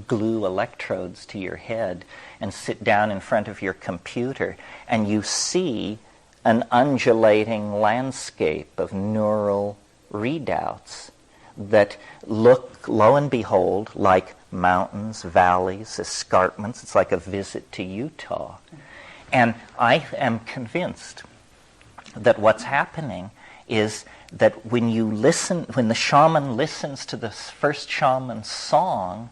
glue electrodes to your head and sit down in front of your computer, and you see an undulating landscape of neural readouts that look, lo and behold, like mountains, valleys, escarpments. It's like a visit to Utah. And I am convinced that what's happening is that when the shaman listens to the first shaman's song,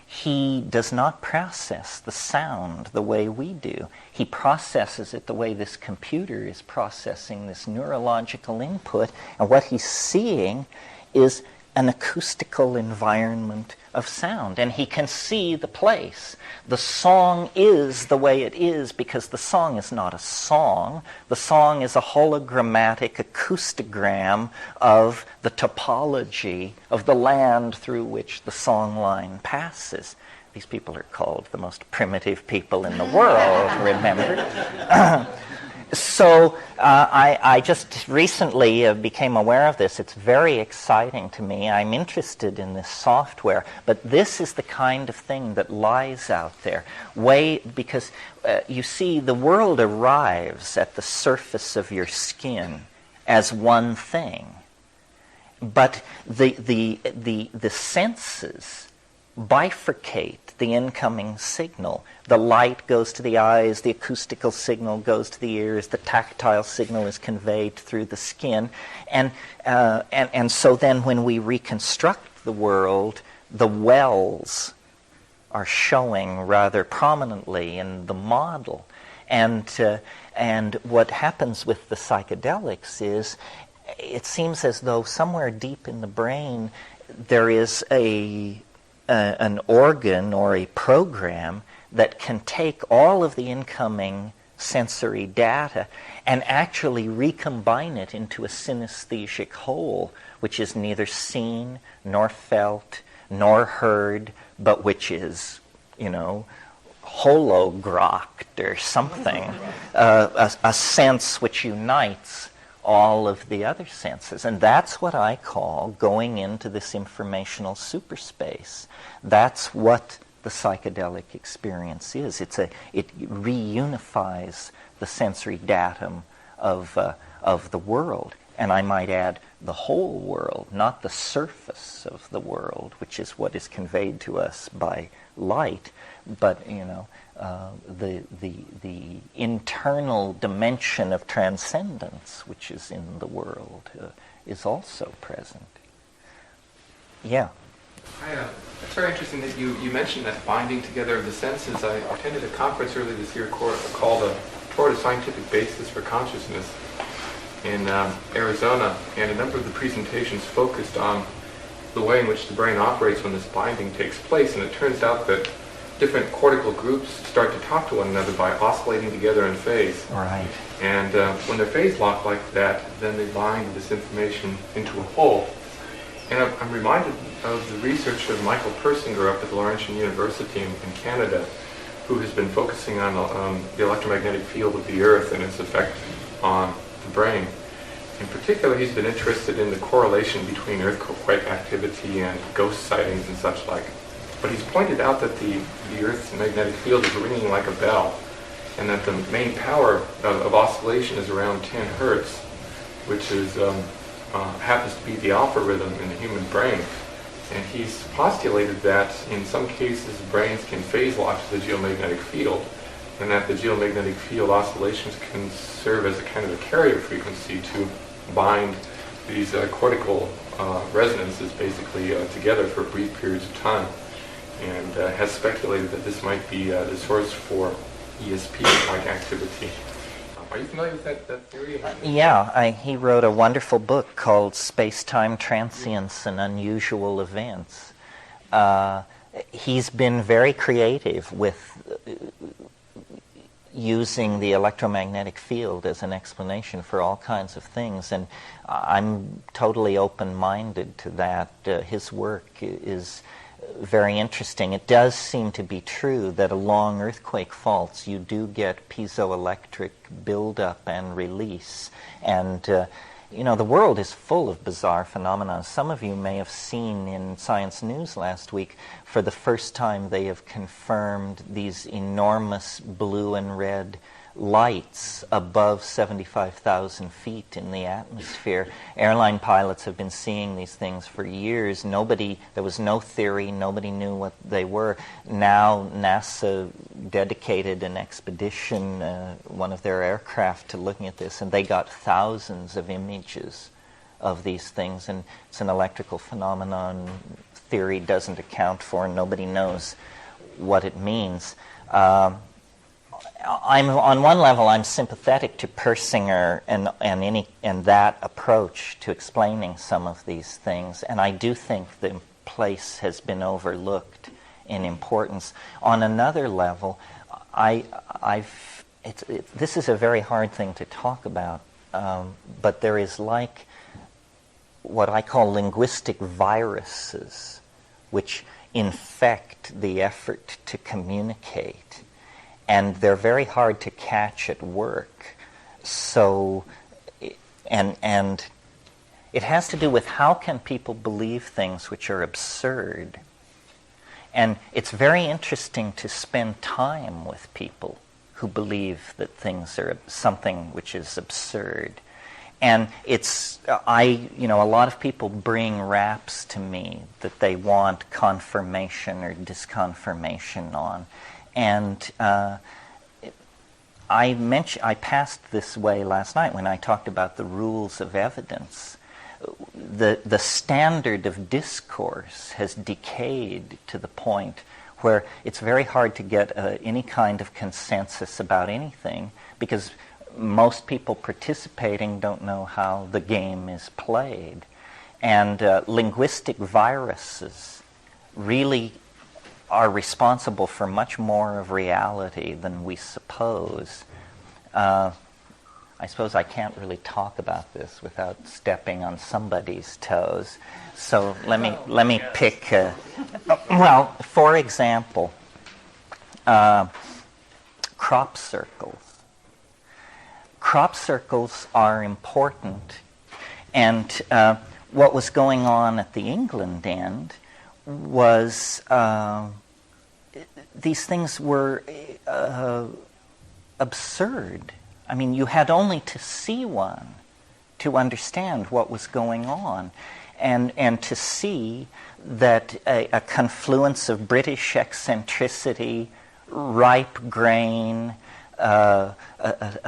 he does not process the sound the way we do. He processes it the way this computer is processing this neurological input, and what he's seeing is an acoustical environment of sound, and he can see the place. The song is the way it is because the song is not a song. The song is a hologrammatic acoustogram of the topology of the land through which the song line passes. These people are called the most primitive people in the world, remember? So I just recently became aware of this. It's very exciting to me. I'm interested in this software, but this is the kind of thing that lies out there. Because you see, the world arrives at the surface of your skin as one thing, but the senses bifurcate the incoming signal. The light goes to the eyes, the acoustical signal goes to the ears, the tactile signal is conveyed through the skin, and so then when we reconstruct the world, the wells are showing rather prominently in the model. And what happens with the psychedelics is, it seems as though somewhere deep in the brain there is an organ or a program that can take all of the incoming sensory data and actually recombine it into a synesthetic whole, which is neither seen nor felt nor heard, but which is, hologrocked or something, a sense which unites all of the other senses. And that's what I call going into this informational superspace. That's what the psychedelic experience is. It reunifies the sensory datum of the world. And I might add, the whole world, not the surface of the world, which is what is conveyed to us by light, but the internal dimension of transcendence, which is in the world, is also present. Yeah. It's very interesting that you mentioned that binding together of the senses. I attended a conference earlier this year called Toward a Scientific Basis for Consciousness in Arizona, and a number of the presentations focused on the way in which the brain operates when this binding takes place. And it turns out that different cortical groups start to talk to one another by oscillating together in phase. Right. And when they're phase locked like that, then they bind this information into a whole. And I'm reminded of the research of Michael Persinger up at Laurentian University in Canada, who has been focusing on the electromagnetic field of the Earth and its effect on the brain. In particular, he's been interested in the correlation between earthquake activity and ghost sightings and such like. But he's pointed out that the Earth's magnetic field is ringing like a bell, and that the main power of oscillation is around 10 hertz, which is happens to be the alpha rhythm in the human brain. And he's postulated that in some cases brains can phase lock to the geomagnetic field, and that the geomagnetic field oscillations can serve as a kind of a carrier frequency to bind these cortical resonances basically together for brief periods of time, and has speculated that this might be the source for ESP-like activity. Are you familiar with that theory? Yeah, he wrote a wonderful book called Space-Time Transience and Unusual Events. He's been very creative with using the electromagnetic field as an explanation for all kinds of things, and I'm totally open-minded to that. His work is very interesting. It does seem to be true that along earthquake faults you do get piezoelectric buildup and release, and the world is full of bizarre phenomena. Some of you may have seen in Science News last week, for the first time they have confirmed these enormous blue and red lights above 75,000 feet in the atmosphere. Airline pilots have been seeing these things for years. There was no theory, nobody knew what they were. Now NASA dedicated an expedition, one of their aircraft, to looking at this, and they got thousands of images of these things, and it's an electrical phenomenon theory doesn't account for, and nobody knows what it means. On one level, I'm sympathetic to Persinger and that approach to explaining some of these things, and I do think the place has been overlooked in importance. On another level, this is a very hard thing to talk about, but there is like what I call linguistic viruses, which infect the effort to communicate. And they're very hard to catch at work. So, and it has to do with how can people believe things which are absurd. And it's very interesting to spend time with people who believe that things are something which is absurd. And a lot of people bring raps to me that they want confirmation or disconfirmation on. And I passed this way last night when I talked about the rules of evidence. The standard of discourse has decayed to the point where it's very hard to get any kind of consensus about anything, because most people participating don't know how the game is played. And linguistic viruses really are responsible for much more of reality than we suppose. I suppose I can't really talk about this without stepping on somebody's toes. So let me pick. Well, for example, crop circles. Crop circles are important, and what was going on at the England end was these things were absurd. I mean, you had only to see one to understand what was going on, and to see that a confluence of British eccentricity, ripe grain, a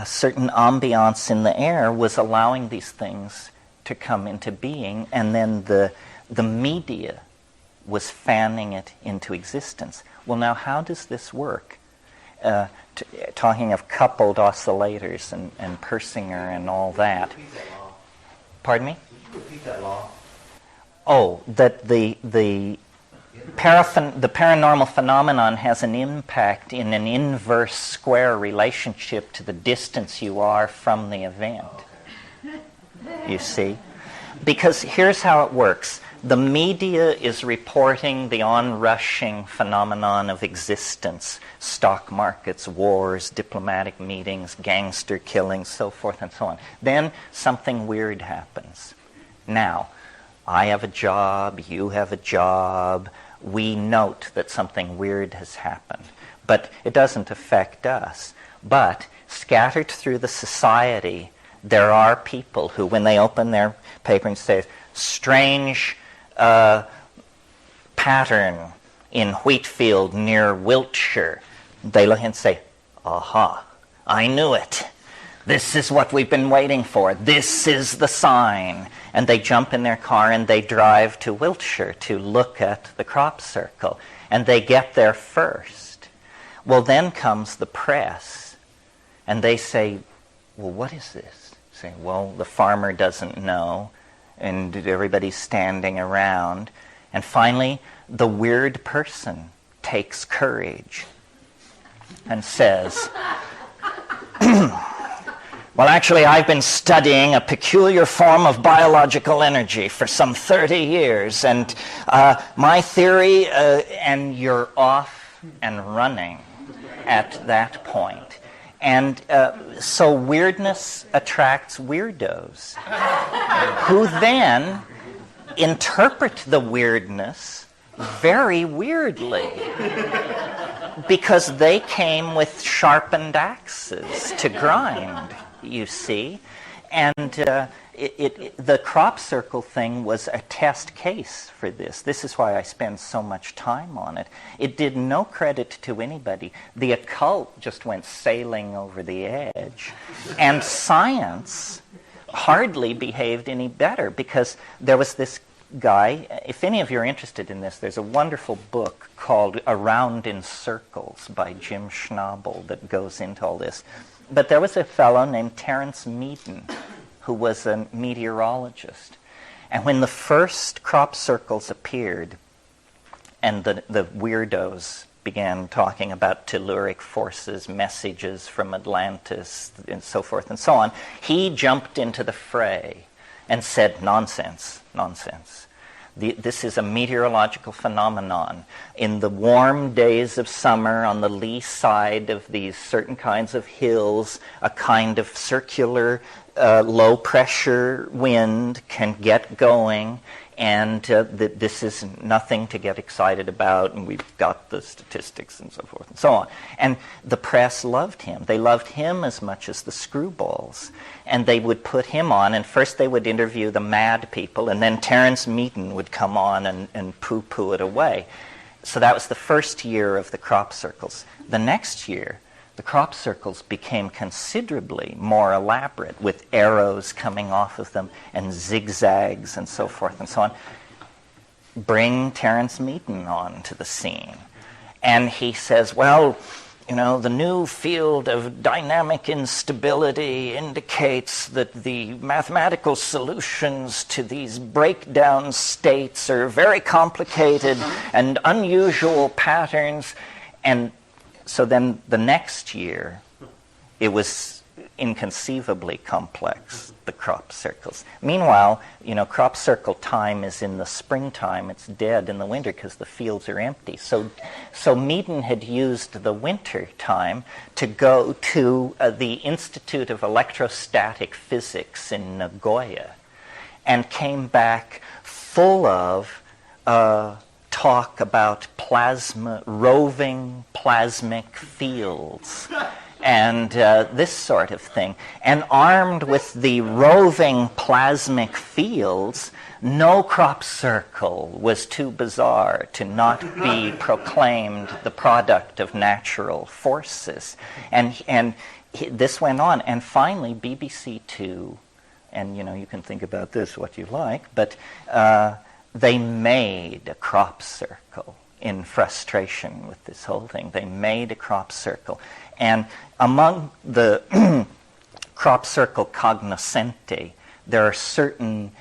certain ambiance in the air was allowing these things to come into being, and then the media was fanning it into existence. Well, now, how does this work? Talking of coupled oscillators and Persinger and all that. Pardon me? Repeat that law. Oh, that the paranormal phenomenon has an impact in an inverse square relationship to the distance you are from the event. You see? Because here's how it works. The media is reporting the onrushing phenomenon of existence, stock markets, wars, diplomatic meetings, gangster killings, so forth and so on. Then something weird happens. Now, I have a job, you have a job, we note that something weird has happened. But it doesn't affect us. But scattered through the society, there are people who, when they open their paper and say, strange pattern in Wheatfield near Wiltshire, they look and say, aha, I knew it. This is what we've been waiting for. This is the sign. And they jump in their car and they drive to Wiltshire to look at the crop circle. And they get there first. Well, then comes the press. And they say, well, what is this? Say, well, the farmer doesn't know. And everybody's standing around. And finally, the weird person takes courage and says, well, actually, I've been studying a peculiar form of biological energy for some 30 years, and my theory, and you're off and running at that point. And so weirdness attracts weirdos, who then interpret the weirdness very weirdly, because they came with sharpened axes to grind, you see. And the crop circle thing was a test case for this. This is why I spend so much time on it. It did no credit to anybody. The occult just went sailing over the edge. And science hardly behaved any better, because there was this guy, if any of you are interested in this, there's a wonderful book called Around in Circles by Jim Schnabel that goes into all this. But there was a fellow named Terence Mckenna who was a meteorologist. And when the first crop circles appeared and the weirdos began talking about telluric forces, messages from Atlantis, and so forth and so on, he jumped into the fray and said, nonsense, nonsense. This is a meteorological phenomenon. In the warm days of summer, on the lee side of these certain kinds of hills, a kind of circular low-pressure wind can get going, and this is nothing to get excited about, and we've got the statistics and so forth and so on. And the press loved him. They loved him as much as the screwballs. And they would put him on, and first they would interview the mad people, and then Terence Mckenna would come on and poo-poo it away. So that was the first year of the crop circles. The next year, the crop circles became considerably more elaborate, with arrows coming off of them and zigzags and so forth and so on. Bring Terence Mckenna on to the scene. And he says, well, you know, the new field of dynamic instability indicates that the mathematical solutions to these breakdown states are very complicated and unusual patterns. And so then the next year, it was inconceivably complex, the crop circles. Meanwhile, crop circle time is in the springtime. It's dead in the winter because the fields are empty. So Meaden had used the winter time to go to the Institute of Electrostatic Physics in Nagoya, and came back full of talk about roving plasmic fields and this sort of thing. And armed with the roving plasmic fields, no crop circle was too bizarre to not be proclaimed the product of natural forces. And this went on. And finally, BBC Two, and you can think about this what you like, but they made a crop circle in frustration with this whole thing. They made a crop circle. And among the crop circle cognoscenti, there are certain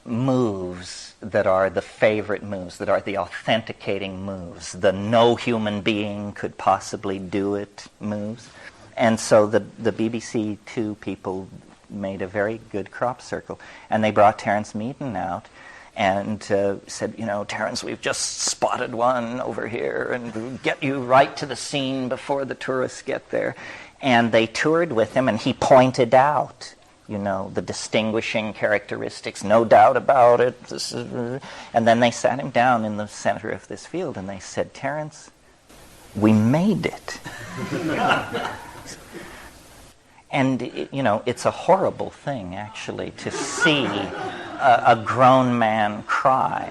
moves that are the favorite moves, that are the authenticating moves, the no human being could possibly do it moves. And so the BBC Two people made a very good crop circle. And they brought Terence Mckenna out and said, Terence, we've just spotted one over here, and we'll get you right to the scene before the tourists get there. And they toured with him, and he pointed out, the distinguishing characteristics, no doubt about it. And then they sat him down in the center of this field, and they said, Terence, we made it. And, it's a horrible thing, actually, to see a grown man cry.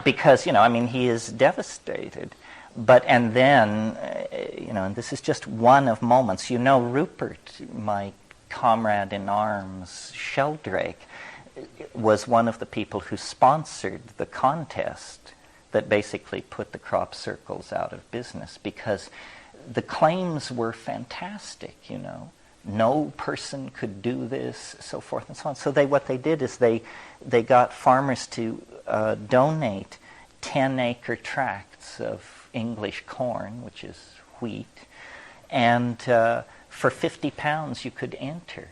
Because, he is devastated. And then, and this is just one of moments. Rupert, my comrade in arms, Sheldrake, was one of the people who sponsored the contest that basically put the crop circles out of business, because the claims were fantastic, No person could do this, so forth and so on. So what they did is they got farmers to donate 10-acre tracts of English corn, which is wheat, and for £50 you could enter.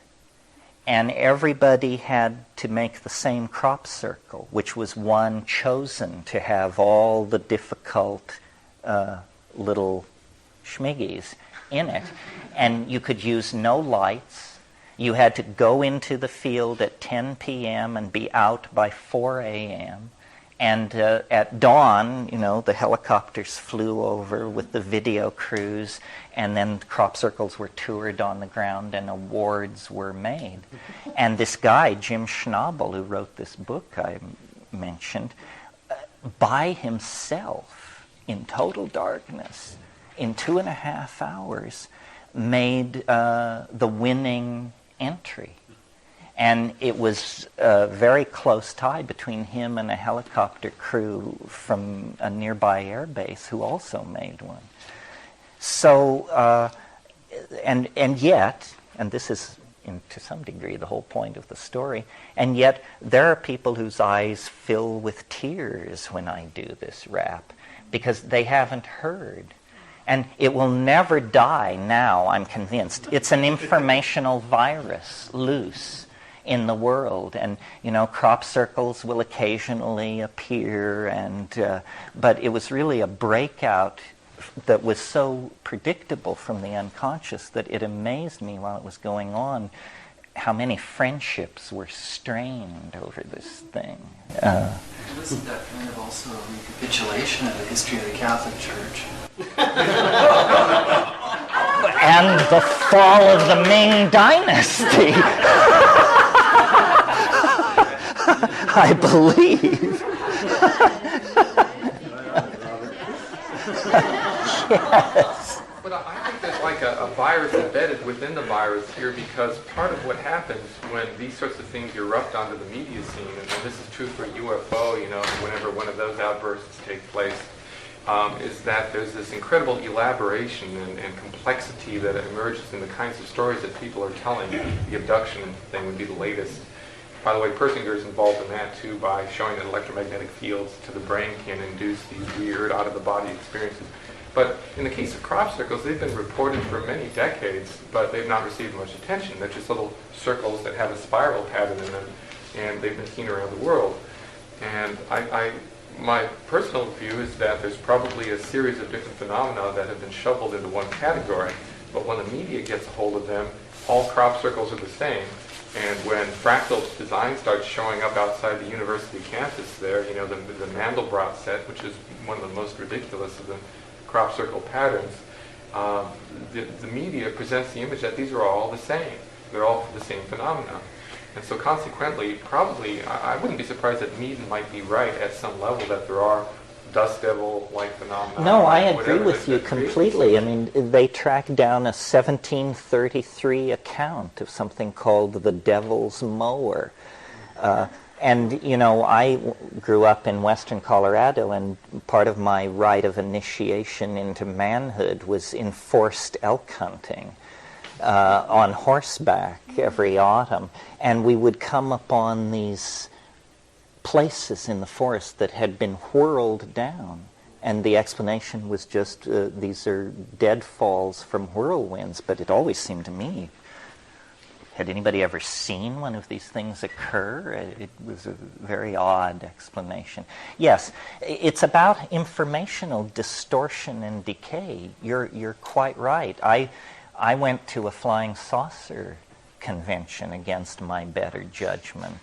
And everybody had to make the same crop circle, which was one chosen to have all the difficult little schmiggies in it. And you could use no lights. You had to go into the field at 10 p.m. and be out by 4 a.m. And at dawn, the helicopters flew over with the video crews, and then crop circles were toured on the ground and awards were made. And this guy, Jim Schnabel, who wrote this book I mentioned, by himself, in total darkness, in 2.5 hours, made the winning entry. And it was a very close tie between him and a helicopter crew from a nearby air base who also made one. So, and yet, and this is to some degree the whole point of the story, and yet there are people whose eyes fill with tears when I do this rap, because they haven't heard. And it will never die now, I'm convinced. It's an informational virus loose in the world, and crop circles will occasionally appear, and but it was really a breakout that was so predictable from the unconscious that it amazed me while it was going on how many friendships were strained over this thing. Isn't that kind of also a recapitulation of the history of the Catholic Church? And the fall of the Ming Dynasty. I believe. Yes. But I think there's like a virus embedded within the virus here, because part of what happens when these sorts of things erupt onto the media scene, and this is true for UFO, whenever one of those outbursts take place, is that there's this incredible elaboration and complexity that emerges in the kinds of stories that people are telling. The abduction thing would be the latest. By the way, Persinger is involved in that too, by showing that electromagnetic fields to the brain can induce these weird, out-of-the-body experiences. But in the case of crop circles, they've been reported for many decades, but they've not received much attention. They're just little circles that have a spiral pattern in them, and they've been seen around the world. And my personal view is that there's probably a series of different phenomena that have been shoveled into one category, but when the media gets a hold of them, all crop circles are the same. And when fractal design starts showing up outside the university campus there, you know, the Mandelbrot set, which is one of the most ridiculous of the crop circle patterns, the media presents the image that these are all the same. They're all the same phenomena. And so consequently, probably, I wouldn't be surprised that Meaden might be right at some level that there are dust devil-like phenomena. No, I agree with you completely. I mean, they tracked down a 1733 account of something called the Devil's Mower. And, you know, I grew up in western Colorado, and part of my rite of initiation into manhood was enforced elk hunting on horseback every autumn. And we would come upon these places in the forest that had been whirled down. And the explanation was just these are deadfalls from whirlwinds. But it always seemed to me, had anybody ever seen one of these things occur? It was a very odd explanation. Yes, it's about informational distortion and decay. You're quite right. I went to a flying saucer convention against my better judgment.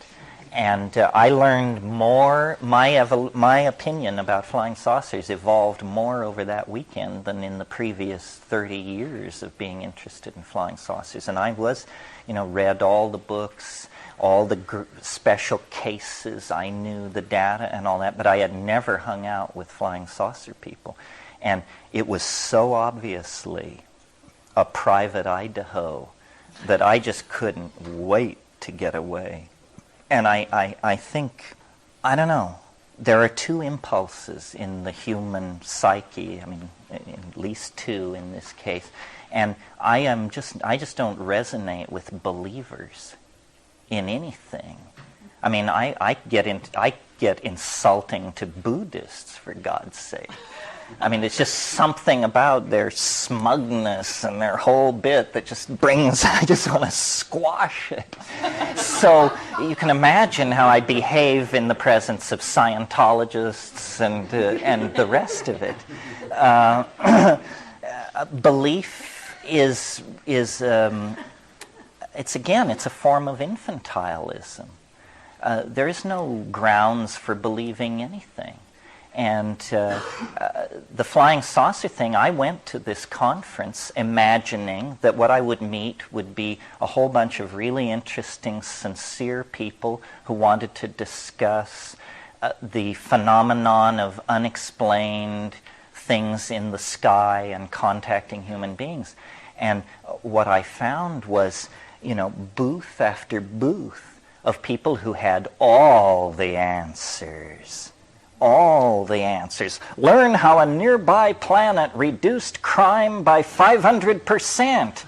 And I learned more, my opinion about flying saucers evolved more over that weekend than in the previous 30 years of being interested in flying saucers. And I was, you know, read all the books, all the special cases, I knew the data and all that, but I had never hung out with flying saucer people. And it was so obviously a private Idaho that I just couldn't wait to get away. And I think, I don't know, there are two impulses in the human psyche, I mean, at least two in this case, and I just don't resonate with believers in anything. I mean, I get insulting to Buddhists, for God's sake. I mean, it's just something about their smugness and their whole bit that just brings, I just want to squash it. So you can imagine how I behave in the presence of Scientologists and the rest of it. Belief is it's a form of infantilism. There is no grounds for believing anything. And the flying saucer thing, I went to this conference imagining that what I would meet would be a whole bunch of really interesting, sincere people who wanted to discuss the phenomenon of unexplained things in the sky and contacting human beings. And what I found was, you know, booth after booth of people who had all the answers. All the answers. Learn how a nearby planet reduced crime by 500%.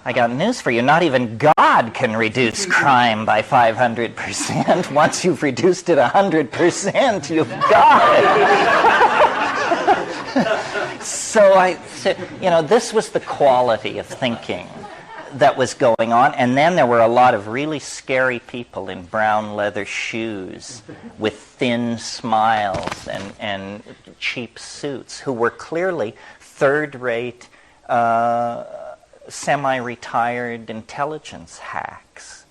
I got news for you. Not even God can reduce crime by 500%. Once you've reduced it 100%, you've got it. So you know, this was the quality of thinking that was going on. And then there were a lot of really scary people in brown leather shoes with thin smiles and cheap suits who were clearly third-rate, semi-retired intelligence hacks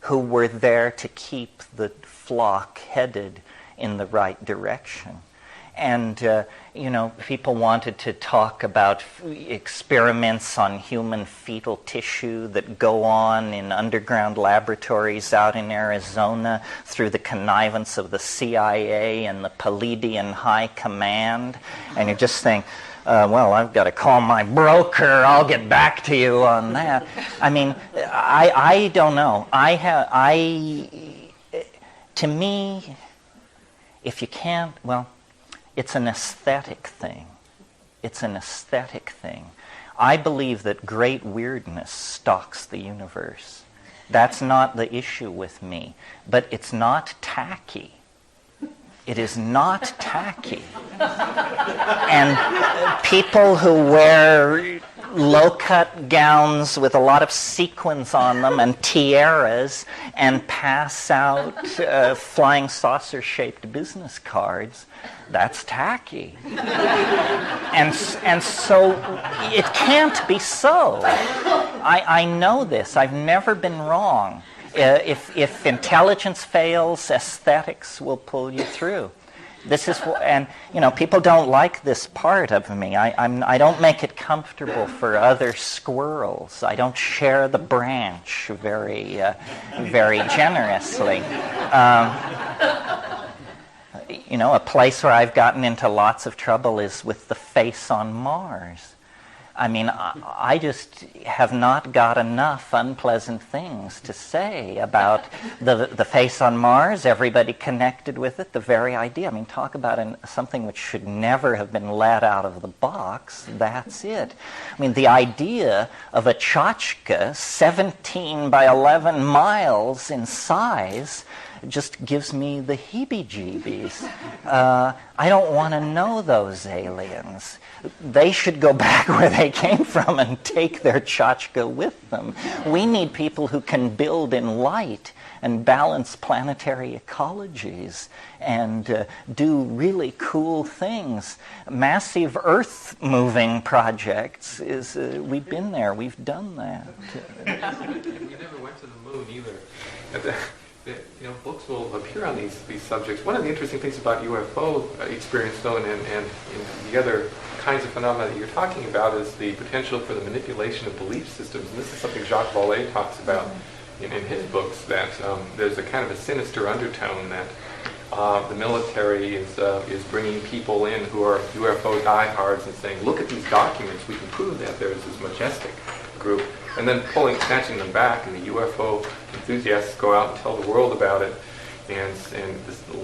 who were there to keep the flock headed in the right direction. And, you know, people wanted to talk about experiments on human fetal tissue that go on in underground laboratories out in Arizona through the connivance of the CIA and the Palladian High Command. And you just think, well, I've got to call my broker. I'll get back to you on that. I mean, I don't know. To me, if you can't, well, it's an aesthetic thing. It's an aesthetic thing. I believe that great weirdness stalks the universe. That's not the issue with me. But it's not tacky. It is not tacky. And people who wear low-cut gowns with a lot of sequins on them and tiaras and pass out flying saucer-shaped business cards, that's tacky. And so it can't be so. I know this. I've never been wrong. If intelligence fails, aesthetics will pull you through. This is, and people don't like this part of me. I don't make it comfortable for other squirrels. I don't share the branch very generously. A place where I've gotten into lots of trouble is with the face on Mars. I mean, I just have not got enough unpleasant things to say about the face on Mars, everybody connected with it, the very idea. I mean, talk about something which should never have been let out of the box. That's it. I mean, the idea of a tchotchke 17 by 11 miles in size just gives me the heebie-jeebies. I don't want to know those aliens. They should go back where they came from and take their tchotchke with them. We need people who can build in light and balance planetary ecologies and do really cool things. Massive Earth-moving projects we've been there, we've done that. We never went to the moon either. Books will appear on these subjects. One of the interesting things about UFO experience, though, and the other kinds of phenomena that you're talking about is the potential for the manipulation of belief systems. And this is something Jacques Vallée talks about in his books, that there's a kind of a sinister undertone that the military is bringing people in who are UFO diehards and saying, look at these documents, we can prove that there's this majestic group, and then snatching them back, and the UFO enthusiasts go out and tell the world about it, and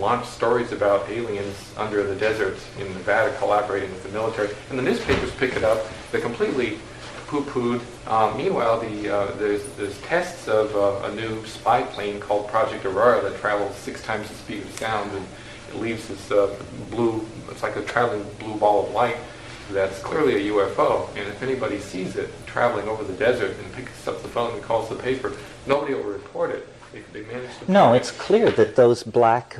launch stories about aliens under the desert in Nevada collaborating with the military, and the newspapers pick it up. They completely poo-pooed. Meanwhile, there's tests of a new spy plane called Project Aurora that travels 6 times the speed of sound, and it leaves this blue, it's like a traveling blue ball of light that's clearly a UFO. And if anybody sees it traveling over the desert and picks up the phone and calls the paper, nobody will report it. They managed to... No, it's clear that those black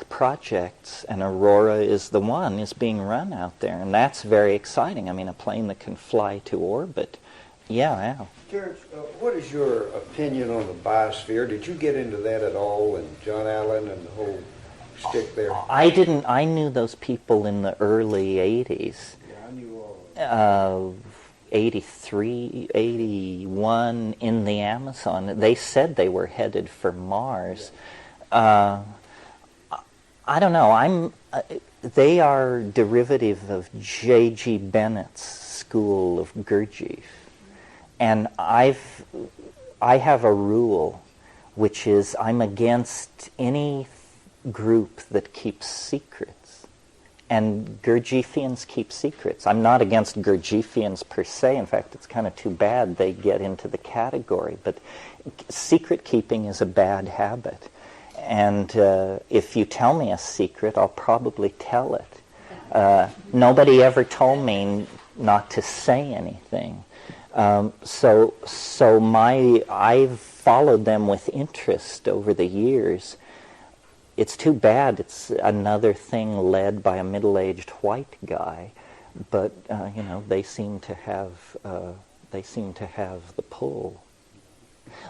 projects, and Aurora is the one, is being run out there, and that's very exciting. I mean, a plane that can fly to orbit. Yeah. Terence, what is your opinion on the biosphere? Did you get into that at all, and John Allen and the whole stick there? I didn't. I knew those people in the early 80s. Yeah, I knew all of them. 83, 81 in the Amazon. They said they were headed for Mars. I don't know. They are derivative of J.G. Bennett's school of Gurdjieff. And I have a rule, which is I'm against any group that keeps secrets. And Gurdjieffians keep secrets. I'm not against Gurdjieffians per se. In fact, it's kind of too bad they get into the category. But secret keeping is a bad habit. And if you tell me a secret, I'll probably tell it. Nobody ever told me not to say anything. So I've followed them with interest over the years. It's too bad it's another thing led by a middle-aged white guy, but they seem to have the pull.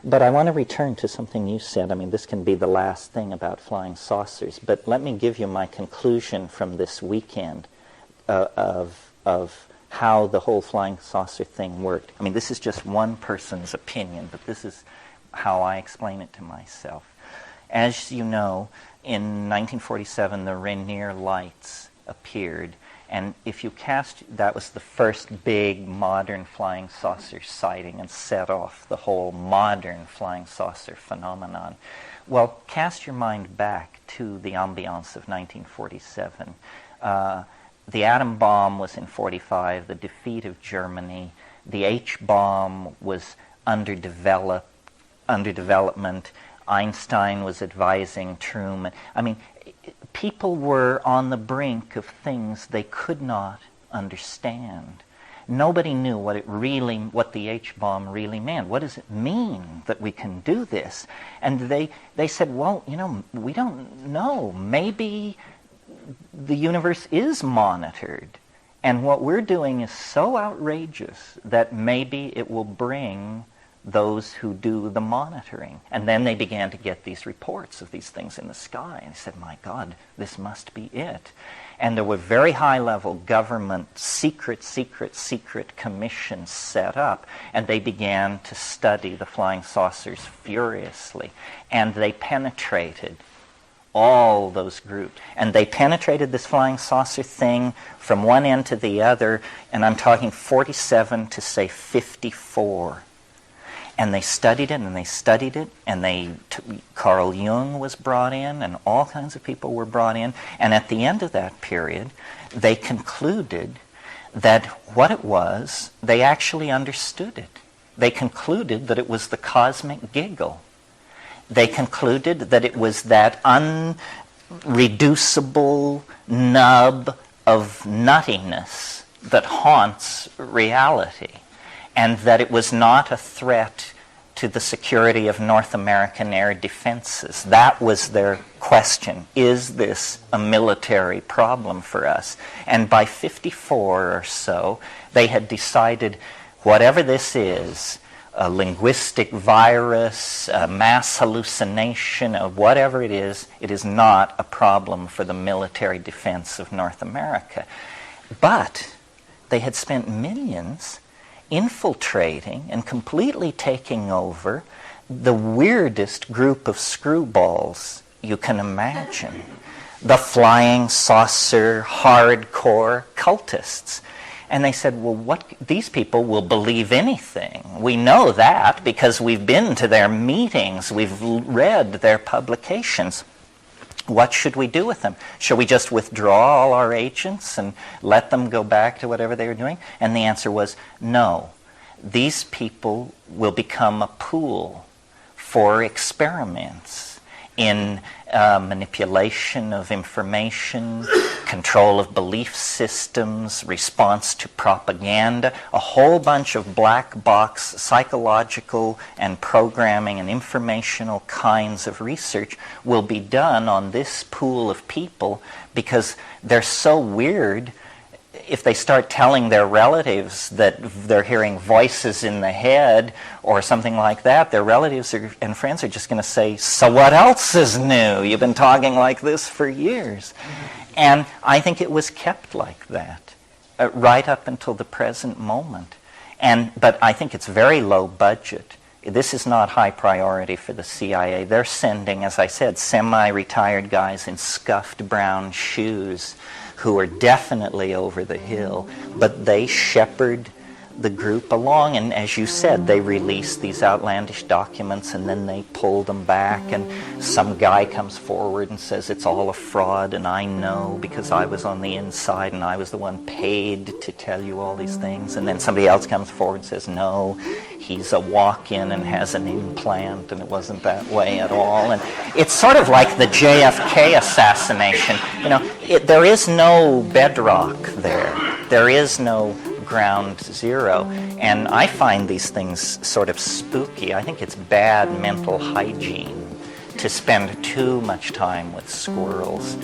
But I want to return to something you said. I mean, this can be the last thing about flying saucers, but let me give you my conclusion from this weekend of how the whole flying saucer thing worked. I mean, this is just one person's opinion, but this is how I explain it to myself. As you know, in 1947, the Rainier lights appeared, and if you that was the first big modern flying saucer sighting and set off the whole modern flying saucer phenomenon. Well, cast your mind back to the ambiance of 1947. The atom bomb was in 45, the defeat of Germany, the H-bomb was under development, Einstein was advising Truman. I mean, people were on the brink of things they could not understand. Nobody knew what the H-bomb really meant. What does it mean that we can do this? And they said, well, we don't know. Maybe the universe is monitored. And what we're doing is so outrageous that maybe it will bring those who do the monitoring. And then they began to get these reports of these things in the sky. And they said, my God, this must be it. And there were very high-level government secret commissions set up, and they began to study the flying saucers furiously. And they penetrated all those groups. And they penetrated this flying saucer thing from one end to the other, and I'm talking 47 to, say, 54. And they studied it, and they studied it, and Carl Jung was brought in, and all kinds of people were brought in. And at the end of that period, they concluded that what it was, they actually understood it. They concluded that it was the cosmic giggle. They concluded that it was that unreducible nub of nuttiness that haunts reality, and that it was not a threat to the security of North American air defenses. That was their question. Is this a military problem for us? And by 54 or so, they had decided whatever this is, a linguistic virus, a mass hallucination, or whatever it is not a problem for the military defense of North America. But they had spent millions infiltrating and completely taking over the weirdest group of screwballs you can imagine. The flying saucer, hardcore cultists. And they said, well, these people will believe anything. We know that because we've been to their meetings, we've read their publications. What should we do with them? Should we just withdraw all our agents and let them go back to whatever they were doing? And the answer was no. These people will become a pool for experiments in manipulation of information, control of belief systems, response to propaganda. A whole bunch of black box psychological and programming and informational kinds of research will be done on this pool of people because they're so weird. If they start telling their relatives that they're hearing voices in the head or something like that, their relatives and friends are just going to say, so what else is new? You've been talking like this for years. And I think it was kept like that right up until the present moment. But I think it's very low budget. This is not high priority for the CIA. They're sending, as I said, semi-retired guys in scuffed brown shoes who are definitely over the hill, but they shepherd the group along, and as you said, they release these outlandish documents and then they pull them back, and some guy comes forward and says it's all a fraud, and I know because I was on the inside and I was the one paid to tell you all these things, and then somebody else comes forward and says no, he's a walk-in and has an implant and it wasn't that way at all. And it's sort of like the JFK assassination. There is no bedrock there. There is no ground zero. And I find these things sort of spooky. I think it's bad mental hygiene to spend too much time with squirrels.